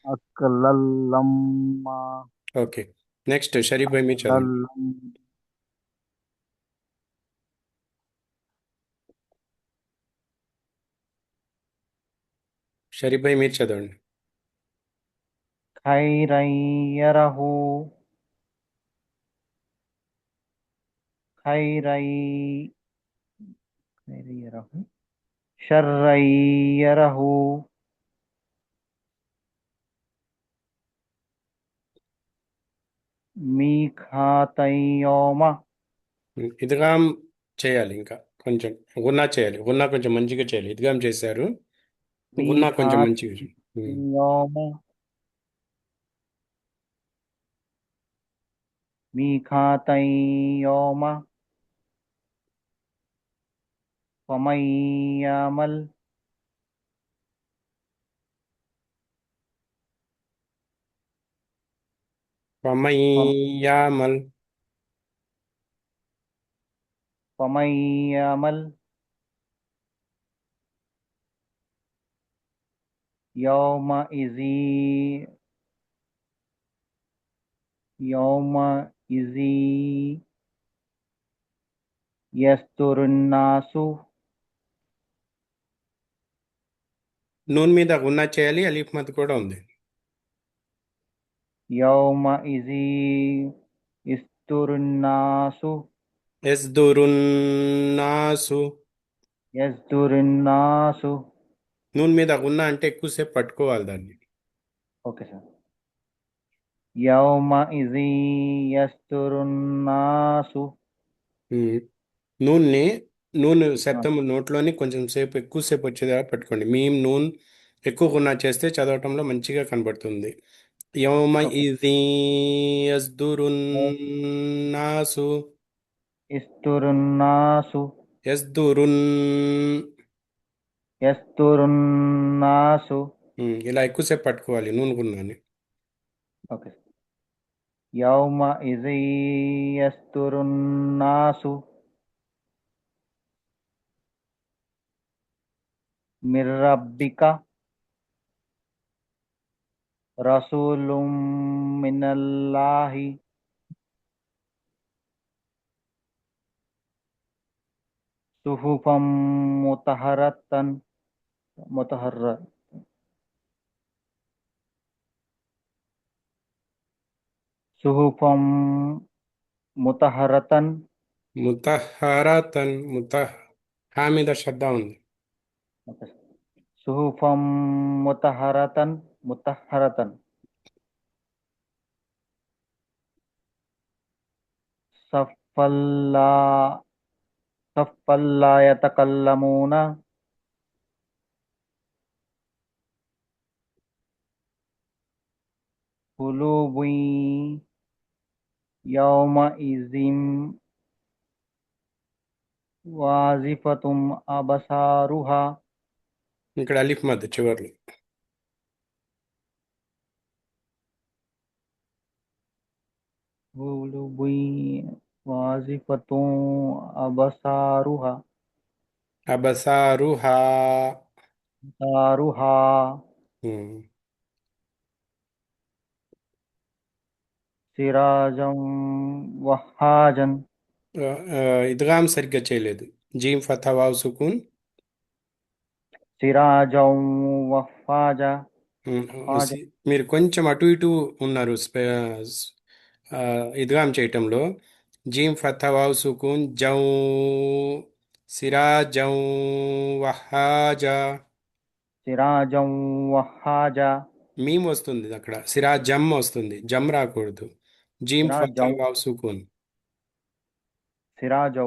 అకలల్లమ్మా ఓకే. నెక్స్ట్ షరీఫ్ భాయ్ మీరు చదవండి. అకలల్లం షరీఫ్ భాయ్ మీరు చదవండి. ఖైరన్ యరహు ఖైరన్ యరహు షర్రన్ యరహు మీఖాతన్ యౌమ ఇదిగాం చేయాలి, ఇంకా కొంచెం గున్నా చేయాలి. గున్నా కొంచెం మంచిగా చేయాలి. ఇదిగాం చేశారు, గున్నా కొంచెం మంచిగా మీఖాతన్ చేయాలి. ఉమ్. యౌమ మీఖాతన్ యౌమ వమన్ యఅమల్ వమయ్యామల్. వమన్ యఅమల్ యౌమఇజి యౌమఇజి యస్తరున్నాసు నూన్ మీద గున్నా చేయాలి, అలీఫ్ మద్ కూడా ఉంది. యౌమఇజి యస్తరున్నాసు ఎస్దురున్నాసు. యస్తరున్నాసు. నూన్ మీద గున్నా అంటే ఎక్కువసేపు పట్టుకోవాలి దాన్ని. Okay sir. యౌమఇజి యస్తరున్నాసు ఉమ్. నూనె నూనె శబ్దం నోట్లోని కొంచెం సేపు ఎక్కువసేపు వచ్చేదాకా పట్టుకోండి. మీమ్ నూన్ ఎక్కువ గున్నా చేస్తే చదవటంలో మంచిగా కనబడుతుంది. యౌమ ఓకే. ఇజీ యస్దురున్నాసు. యస్తరున్నాసు యస్దురున్. యస్తరున్నాసు. ఇలా ఎక్కువసేపు పట్టుకోవాలి నూనె గున్నాని. Okay sir. యౌమఇజి యస్తరున్నాసు మిర్ రబ్బిక రసూలుం మినల్లాహి సుహుఫం ముతహరతన్ ముతహర్ర సుహుఫం ముతహరతన్ ముతహరతన్. హా మీద శ్రద్ధ ఉంది. Okay sir. సుహుఫం ముతహరతన్ సఫల్లా సఫల్లా యతకల్లమూన కులూబున్ యౌమఇజిన్ వాజిఫతుం అబసారుహా ఇక్కడ అలీఫ్ మద్ చివర్లో. కులూబున్ వాజిఫతుం అబసారుహా అబసారుహా. సారుహా. ఉమ్. సిరాజం వహాజన్ ఇద్గామ్ సరిగ్గా చేయలేదు. జీమ్ ఫతా వావ్ సుకూన్. సిరాజం వహాజ ఉమ్, హాజ మీరు కొంచెం అటు ఇటు ఉన్నారు ఇద్గామ్ చేయటంలో. జీమ్ ఫతా వావ్ సుకూన్ జౌ, సిరాజౌ వహాజా. సిరాజం వహాజ మీమ్ వస్తుంది అక్కడ, సిరాజమ్ వస్తుంది, జమ్ రాకూడదు. జీమ్ ఫతా సిరాజం వావ్ సుకూన్. సిరాజౌ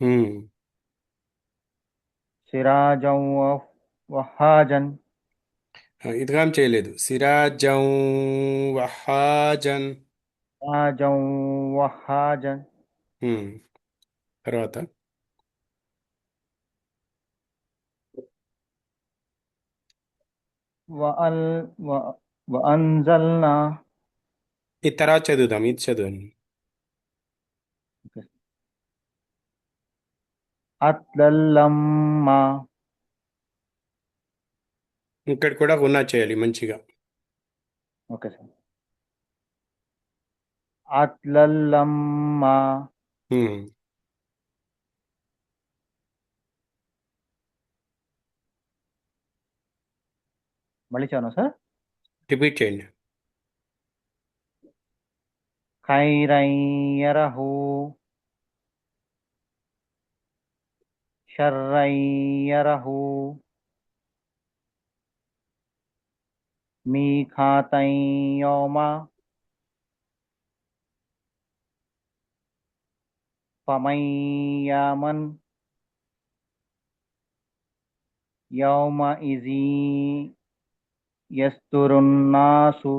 ఉమ్, సిరాజం వహాజన్ ఇద్గామ్ చేయలేదు. సిరాజౌ వహాజన్. సిరాజం వహాజన్ ఉమ్, తర్వాత వఅల్ వఅన్జల్నా ఈ తర్వాత చదువుదాం, ఇది చదవండి. అత్లల్లమ్మా ఇక్కడ కూడా గున్నా చేయాలి మంచిగా. ఓకే సార్ అత్లల్లమ్మా ఉమ్, మళ్ళీ చదవనా సార్ రిపీట్ చేయండి. ఖైరయ్యరహు షర్రయ్యరహు మీఖాతయ్యౌమా ఫమయ్యామన్ యౌమ ఇజీ యస్తురున్నాసు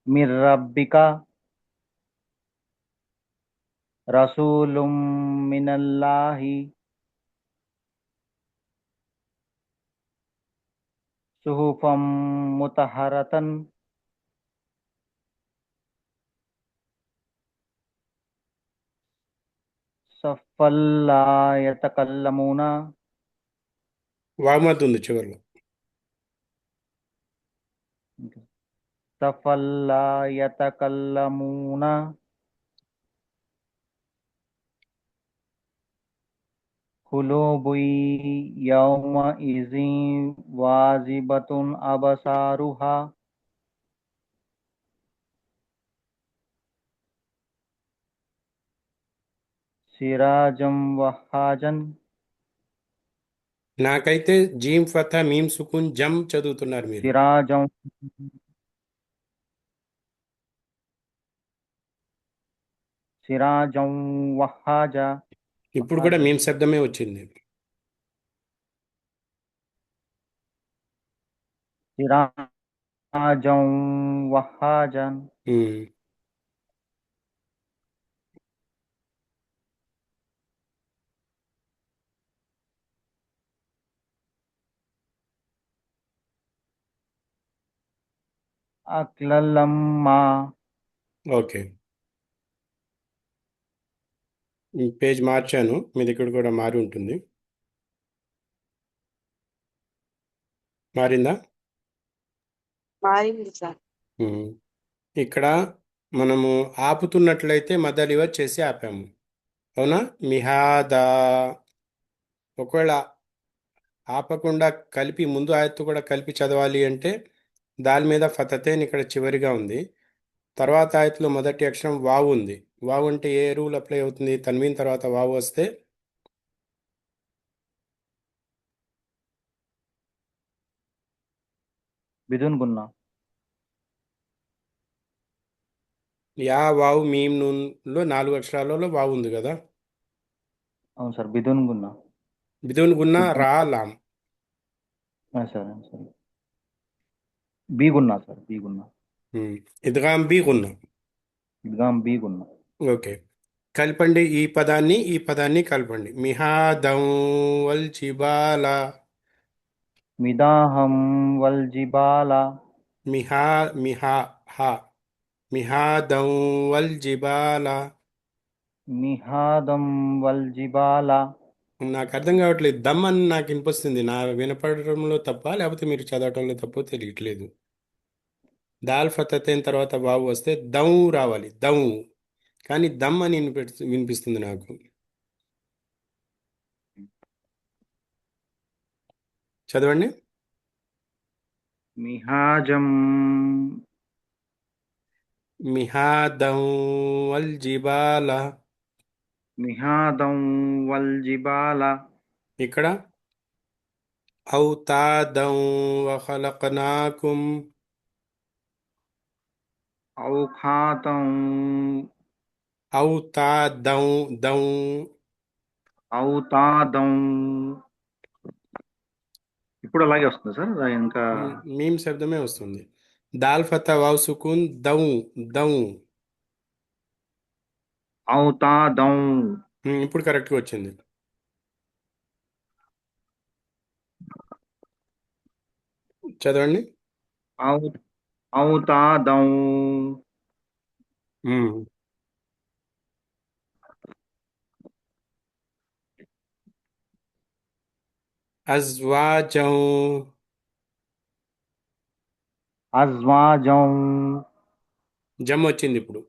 మిర్రబ్బిక రసూలుం మినల్లాహి సుహుఫం ముతహరతన్ సఫల్లా యతకల్లమూన వామత్ ఉంది చివరిలో. సఫల్లా యతకల్లమూన ఖులూబుయ్ యౌమ ఇజిన్ వాజిబతున్ అబసారుహా సిరాజం వహాజన్ నాకైతే జీమ్ ఫతా మీమ్ సుకూన్ జమ్ చదువుతున్నారు మీరు. సిరాజం సిరాజం వహాజ ఇప్పుడు కూడా మీమ్ శబ్దమే వచ్చింది. సిరాజం వహాజన్ ఉమ్, అక్లల్లమ్మా ఓకే. ఈ పేజ్ మార్చాను, మీ దగ్గర కూడా మారి ఉంటుంది. మారిందా? మారింది సార్. ఉమ్. ఇక్కడ మనము ఆపుతున్నట్లయితే మదలివర్ చేసి ఆపాము, అవునా? మిహాదా. ఒకవేళ ఆపకుండా కలిపి ముందు ఆయత్తు కూడా కలిపి చదవాలి అంటే దాని మీద ఫతతేన్ ఇక్కడ చివరిగా ఉంది. తర్వాత ఆయత్తులో మొదటి అక్షరం వావు ఉంది. వావు అంటే ఏ రూల్ అప్లై అవుతుంది? తన్వీన్ తర్వాత వావు వస్తే బిదున్ గున్నా యా వావు మీమ్ నూన్లో 4 అక్షరాలలో వావు ఉంది కదా. అవును సార్ బిదున్ గున్నా బిదూన్ గున్నా రా లాం. సరే సరే బి గున్నా సార్ బి గున్నా ఇద్గాం బి గున్నా. ఇద్గాం బి గున్నా ఓకే. కలపండి ఈ పదాన్ని కలపండి. మిహాదం వల్ జిబాల. మిదాహం వల్ జిబాల మిహా మిహా హా మిహాదం వల్ జిబాల. మిహాదం వల్ జిబాల నాకు అర్థం కావట్లేదు, దమ్ అని నాకు వినిపిస్తుంది. నా వినపడటంలో తప్ప లేకపోతే మీరు చదవటంలో తప్పో తెలియట్లేదు. దాల్ ఫతతైన్ తర్వాత వావు వస్తే దౌ రావాలి, దౌ. కానీ దమ్ అని వినిపిస్తుంది నాకు. చదవండి. మిహాజం మిహాదం వల్ జిబాల. మిహాదం వల్ జిబాల ఇక్కడ ఔతాదం వఖలక్నాకుం. ఔఖాతం ఔతాదం దం. ఔతాదం. ఇప్పుడు అలాగే వస్తుంది సార్, ఇంకా మీమ్ శబ్దమే వస్తుంది. దాల్ ఫతా వావ్ సుకూన్ దౌ, దౌ. ఔతాదం. ఇప్పుడు కరెక్ట్గా వచ్చింది. చదవండి. ఔ ఔతాదం. ఉమ్. అజ్వాజం. అజ్వాజం. జమ్ వచ్చింది ఇప్పుడు.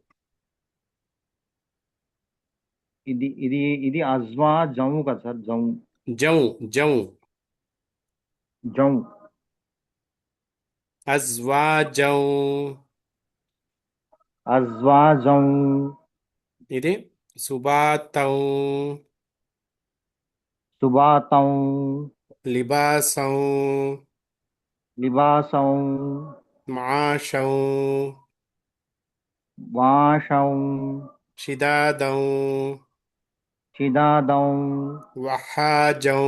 ఇది ఇది ఇది అజ్వాజం కదా సార్, జం జౌ, జౌ. జం. అజ్వాజం. అజ్వాజం. ఇది సుబాతం. సుబాతం. లిబాసం. లిబాసం. మాషం. వాషం. షిదాదం. చిదాదం. వహాజం.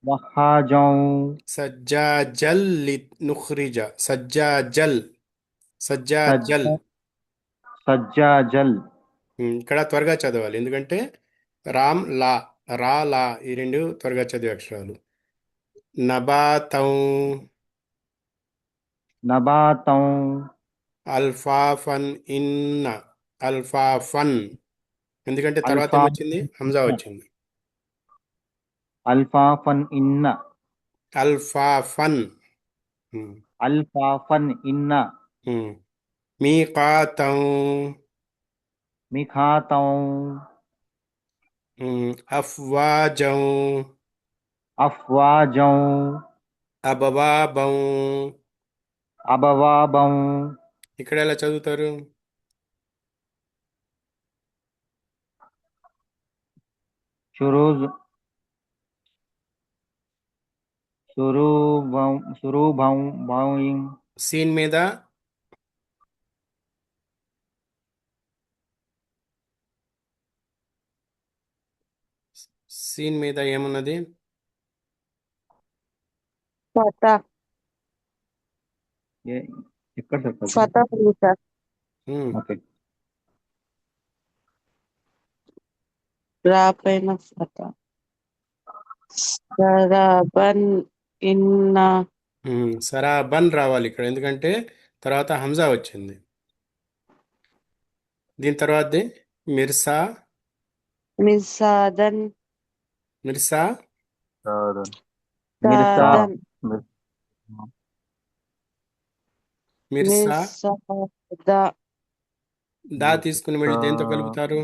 వహాజం. సజ్జాజల్ నుఖ్రిజ. సజ్జాజల్, సజ్జాజల్. సజ్జ సజ్జాజల్. ఇక్కడ త్వరగా చదవాలి, ఎందుకంటే రామ్ లా, రా లా ఈ రెండు త్వరగా చదివే అక్షరాలు. నబాతం. నబాతం. అల్ఫాఫన్ ఇన్న. అల్ఫాఫన్, ఎందుకంటే తర్వాత అల్ఫా ఏమొచ్చింది? హంజా వచ్చింది. అల్ఫాఫన్ ఇన్న. అల్ఫాఫన్. ఉమ్, అల్ఫాఫన్ ఇన్న. ఉమ్. మీకాతం. మిఖాతం. అఫ్వాజం. అఫ్వాజం. అబవాబం. అబవాబం. ఇక్కడ ఎలా చదువుతారు? షురూజ్ సురూభం సురూభం భౌం. సీన్ మీద సీన్ మీద ఏమున్నది? ఫతా, ఎక్కడ సార్? ఫతా ఉంది సార్. ఉమ్, ఓకే. రా పైన ఫతా. సరాబన్ ఇన్న. సరాబన్ రావాలి ఇక్కడ, ఎందుకంటే తర్వాత హంజా వచ్చింది. దీని తర్వాతది మిర్సా. మిసాదన్. మిర్సా. సాధన్ మిర్సా. సాదన్. మిర్ మిర్సా. మిసాద. దా తీసుకుని వెళ్ళి దేంతో కలుపుతారు?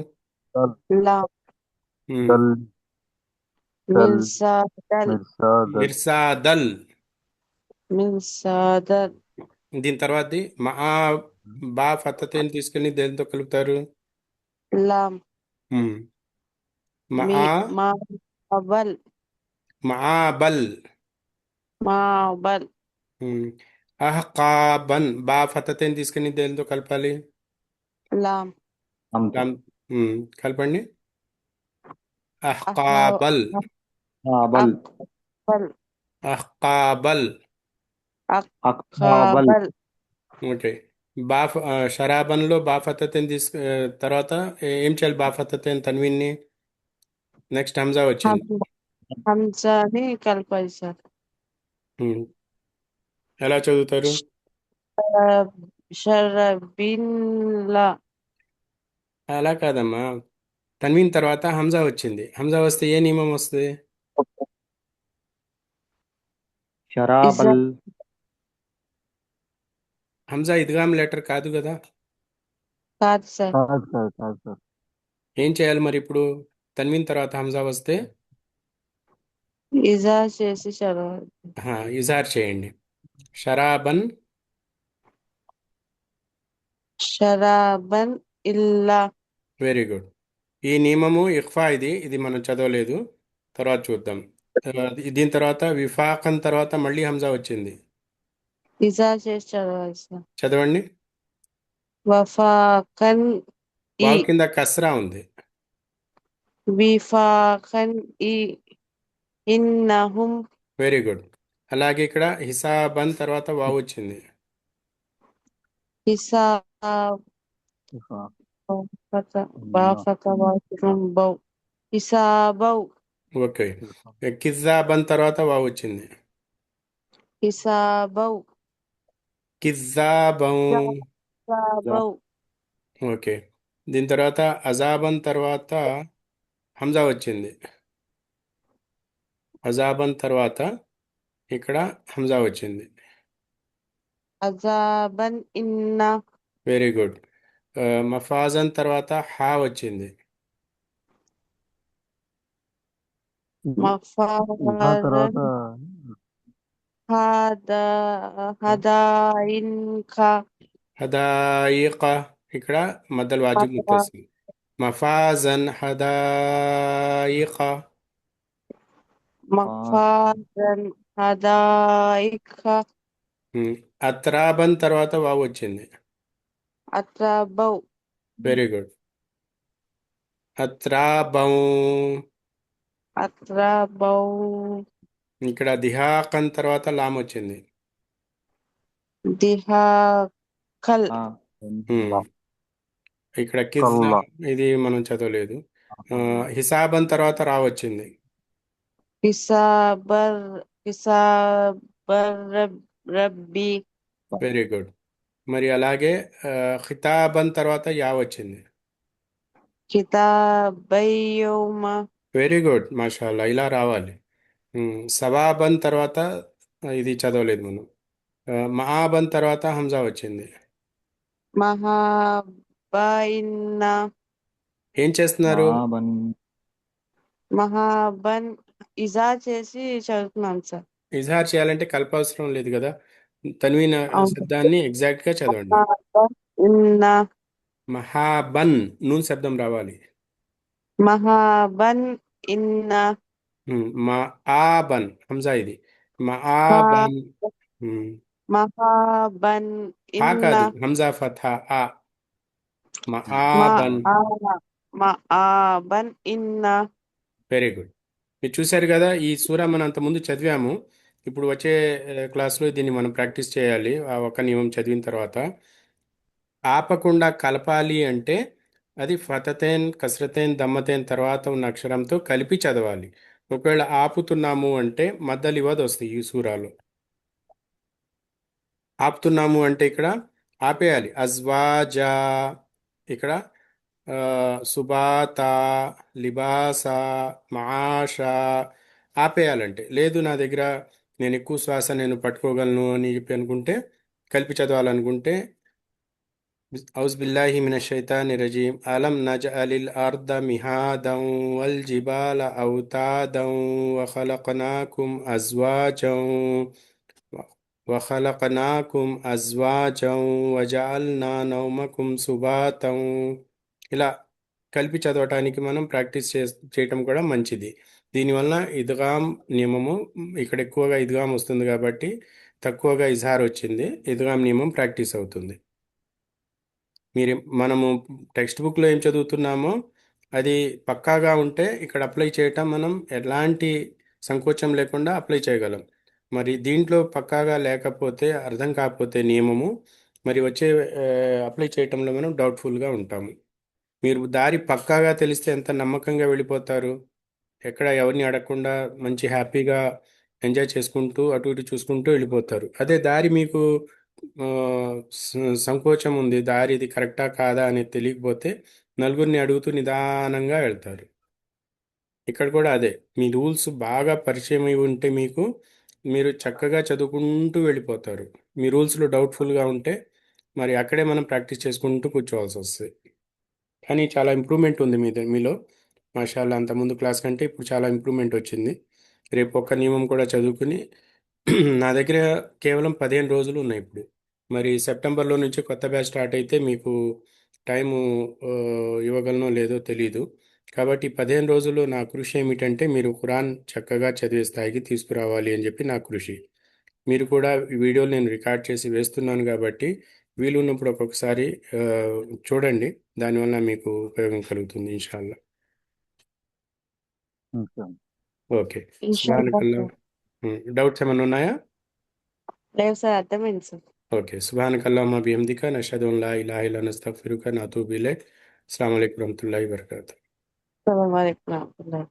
దల్ లా. ఉమ్, దల్ దల్ మిసాదల్. మిర్సాదల్ మిర్సాదల్. మిసాదల్. దీని తర్వాతది మహా. బా ఫతతేని తీసుకుని దేంతో కలుపుతారు? లాం. ఉమ్, మీ మహా. మాబల్. మహాబల్. మాబల్. అహ్కాబన్. బా ఫతతేని తీసుకుని దేంతో కలపాలి? లాం. అంతే. లాం. కలపండి. అహ అహ్కాబల్. బల్. అక్బల్. అహ్కాబల్. అక్బాబల్. అక్బల్. ఓకే. షరాబన్లో బాఫతతని తర్వాత ఏం చేయాలి? బాఫతతని తన్వీన్ని. నెక్స్ట్ హంజా వచ్చింది. హంసాని కలపాలి సార్. ఉమ్, ఎలా చదువుతారు? షరబిన్లా. అలా కాదమ్మా, తన్వీన్ తర్వాత హంజా వచ్చింది. హంజా వస్తే ఏ నియమం వస్తుంది? షరాబల్. హంజా ఇద్గామ్ లెటర్ కాదు కదా. కాదు సార్. కాదు సార్. ఏం చేయాలి మరి ఇప్పుడు? తన్వీన్ తర్వాత హంజా వస్తే ఇజార్ చేసి చదవాలి. ఇజార్ చేయండి. షరాబన్. షరాబన్ ఇల్లా. Very good. ఈ నియమము ఇఖ్ఫా, ఇది మనం చదవలేదు, తర్వాత చూద్దాం. దీని తర్వాత విఫాఖన్ తర్వాత మళ్ళీ హంజా వచ్చింది. ఇజార్ చేసి చదవాలి సార్. చదవండి. వఫాకన్ ఈ. వావ్ కింద కస్రా ఉంది. విఫాకన్ ఈ. ఇన్నహుం. Very good. అలాగే ఇక్కడ హిసాబన్ తర్వాత వావ్ వచ్చింది. హిసాబ్. ఇఫా బాఫక వాకిరం బౌ. హిసాబౌ. ఓకే. కిజాబన్ తర్వాత వావ్ వచ్చింది. హిసాబౌ. కిజాబం. హిసాబౌ. ఓకే. దీని తర్వాత అజాబన్ తర్వాత హంజా వచ్చింది. అజాబన్ తర్వాత ఇక్కడ హంజా వచ్చింది. అజాబన్ ఇన్న. Very good. మఫాజన్ తర్వాత హా వచ్చింది. ఇఫా తర్వాత హదాయిన్క. హదాయిక. ఇక్కడ మద్దల్ వాజిబ్ ముత్తసిల్. మఫాజన్ హదాయిక. మఫాజన్ హదాయిక. అత్రాబన్ తర్వాత వావ్ వచ్చింది. అత్రబౌ. Very good. అత్రాబౌ. అత్రబౌ. ఇక్కడ దిహాకన్ తర్వాత లామ్ వచ్చింది. దిహాకల్. ఇక్కడ కిజ్లా, ఇది మనం చదవలేదు. హిసాబన్ తర్వాత రా వచ్చింది. హిసాబర్. హిసాబర్ రబ్బి. Very good. మరి అలాగే ఖితాబన్ తర్వాత యా వచ్చింది. కితాబయ్యౌమ. వెరీ గుడ్, మాషాల్లా, ఇలా రావాలి. సవాబన్ తర్వాత ఇది చదవలేదు మనం. మహాబన్ తర్వాత హంజా వచ్చింది. మహాబైన్న. ఏం చేస్తున్నారు? మహాబన్ ఇజా చేసి చదువుతున్నాను సార్. ఇజహార్ చేయాలంటే కల్పవసరం లేదు కదా. తన్వీన్ అవును. శబ్దాన్ని ఎగ్జాక్ట్ గా చదవండి. మహాబన్ ఇన్న. మహాబన్ నూన్ శబ్దం రావాలి. మహాబన్ ఇన్న. మా ఆబన్ హంజా ఇది. మా ఆబన్. మహాబన్ హా ఇన్న. కాదు, హంజా ఫథా ఆ. మా ఆబన్. మహాబన్ ఇన్న. Very good. మీరు చూశారు కదా, ఈ సూరా మనం అంతకుముందు చదివాము. ఇప్పుడు వచ్చే క్లాస్లో దీన్ని మనం ప్రాక్టీస్ చేయాలి. ఆ ఒక్క నియమం చదివిన తర్వాత ఆపకుండా కలపాలి అంటే అది ఫతతేన్ కసరతేన్ దమ్మతేన్ తర్వాత ఉన్న అక్షరంతో కలిపి చదవాలి. ఒకవేళ ఆపుతున్నాము అంటే మద్దలు ఇవ్వదు వస్తాయి ఈ సూరాలో. ఆపుతున్నాము అంటే ఇక్కడ ఆపేయాలి. అజ్వాజా, ఇక్కడ సుబాతా, లిబాసా, మాషా ఆపేయాలంటే. లేదు నా దగ్గర నేను ఎక్కువ శ్వాస నేను పట్టుకోగలను అని చెప్పి అనుకుంటే, కలిపి చదవాలనుకుంటే ఔజ్ బిల్లాహి మినష్ షైతాని రజీం. అలం నజ్అలిల్ అర్ద మిహాదం వల్ జిబాల ఔతాదం వఖలక్నాకుం అజ్వాజం వజఅల్నా నౌమకుం సుబాతం. ఇలా కలిపి చదవటానికి మనం ప్రాక్టీస్ చేయటం కూడా మంచిది. దీనివల్ల ఇద్గామ్ నియమము, ఇక్కడ ఎక్కువగా ఇద్గామ్ వస్తుంది కాబట్టి తక్కువగా ఇజహార్ వచ్చింది. ఇద్గామ్ నియమం ప్రాక్టీస్ అవుతుంది. మనము టెక్స్ట్ బుక్లో ఏం చదువుతున్నామో అది పక్కాగా ఉంటే ఇక్కడ అప్లై చేయటం మనం ఎలాంటి సంకోచం లేకుండా అప్లై చేయగలం. మరి దీంట్లో పక్కాగా లేకపోతే, అర్థం కాకపోతే నియమము, మరి వచ్చే అప్లై చేయటంలో మనం డౌట్ఫుల్గా ఉంటాము. మీరు దారి పక్కాగా తెలిస్తే ఎంత నమ్మకంగా వెళ్ళిపోతారు. ఎక్కడ ఎవరిని అడగకుండా మంచి హ్యాపీగా ఎంజాయ్ చేసుకుంటూ అటు ఇటు చూసుకుంటూ వెళ్ళిపోతారు. అదే దారి మీకు సంకోచం ఉంది, దారి ఇది కరెక్టా కాదా అనేది తెలియకపోతే నలుగురిని అడుగుతూ నిదానంగా వెళ్తారు. ఇక్కడ కూడా అదే, మీ రూల్స్ బాగా పరిచయం అయి ఉంటే మీకు, మీరు చక్కగా చదువుకుంటూ వెళ్ళిపోతారు. మీ రూల్స్లో డౌట్ఫుల్గా ఉంటే మరి అక్కడే మనం ప్రాక్టీస్ చేసుకుంటూ కూర్చోవాల్సి వస్తుంది. కానీ చాలా ఇంప్రూవ్మెంట్ ఉంది మీలో. మాషాల్లా, అంతకుముందు క్లాస్ కంటే ఇప్పుడు చాలా ఇంప్రూవ్మెంట్ వచ్చింది. రేపు ఒక్క నియమం కూడా చదువుకుని నా దగ్గర కేవలం 15 రోజులు ఉన్నాయి ఇప్పుడు. మరి సెప్టెంబర్లో నుంచి కొత్త బ్యాచ్ స్టార్ట్ అయితే మీకు టైము ఆ, ఇవ్వగలనో లేదో తెలీదు. కాబట్టి 15 రోజులు నా కృషి ఏమిటంటే మీరు ఖురాన్ చక్కగా చదివే స్థాయికి తీసుకురావాలి అని చెప్పి నా కృషి. మీరు కూడా ఈ వీడియోలు నేను రికార్డ్ చేసి వేస్తున్నాను కాబట్టి వీలున్నప్పుడు ఒక్కొక్కసారి ఆ, చూడండి. దానివల్ల మీకు ఉపయోగం కలుగుతుంది ఇన్షాల్లా. ఇన్షాల్లా. ఓకే. ఇన్షాల్లా సుబ్హానకల్లా. సార్. డౌట్స్ ఏమైనా ఉన్నాయా? లేవు సార్, అర్థమైంది సార్. ఓకే. సుబ్హానకల్లాహుమ్మ బిహమ్దిక నషహదు అన్ లా ఇలాహ ఇల్లా అంత నస్తగ్ఫిరుక నతూబు ఇలైక్. అస్సలాము అలైకుం వరహ్మతుల్లాహి వబరకాతుహు. అస్సలాము అలైకుం వరహ్మతుల్లాహి.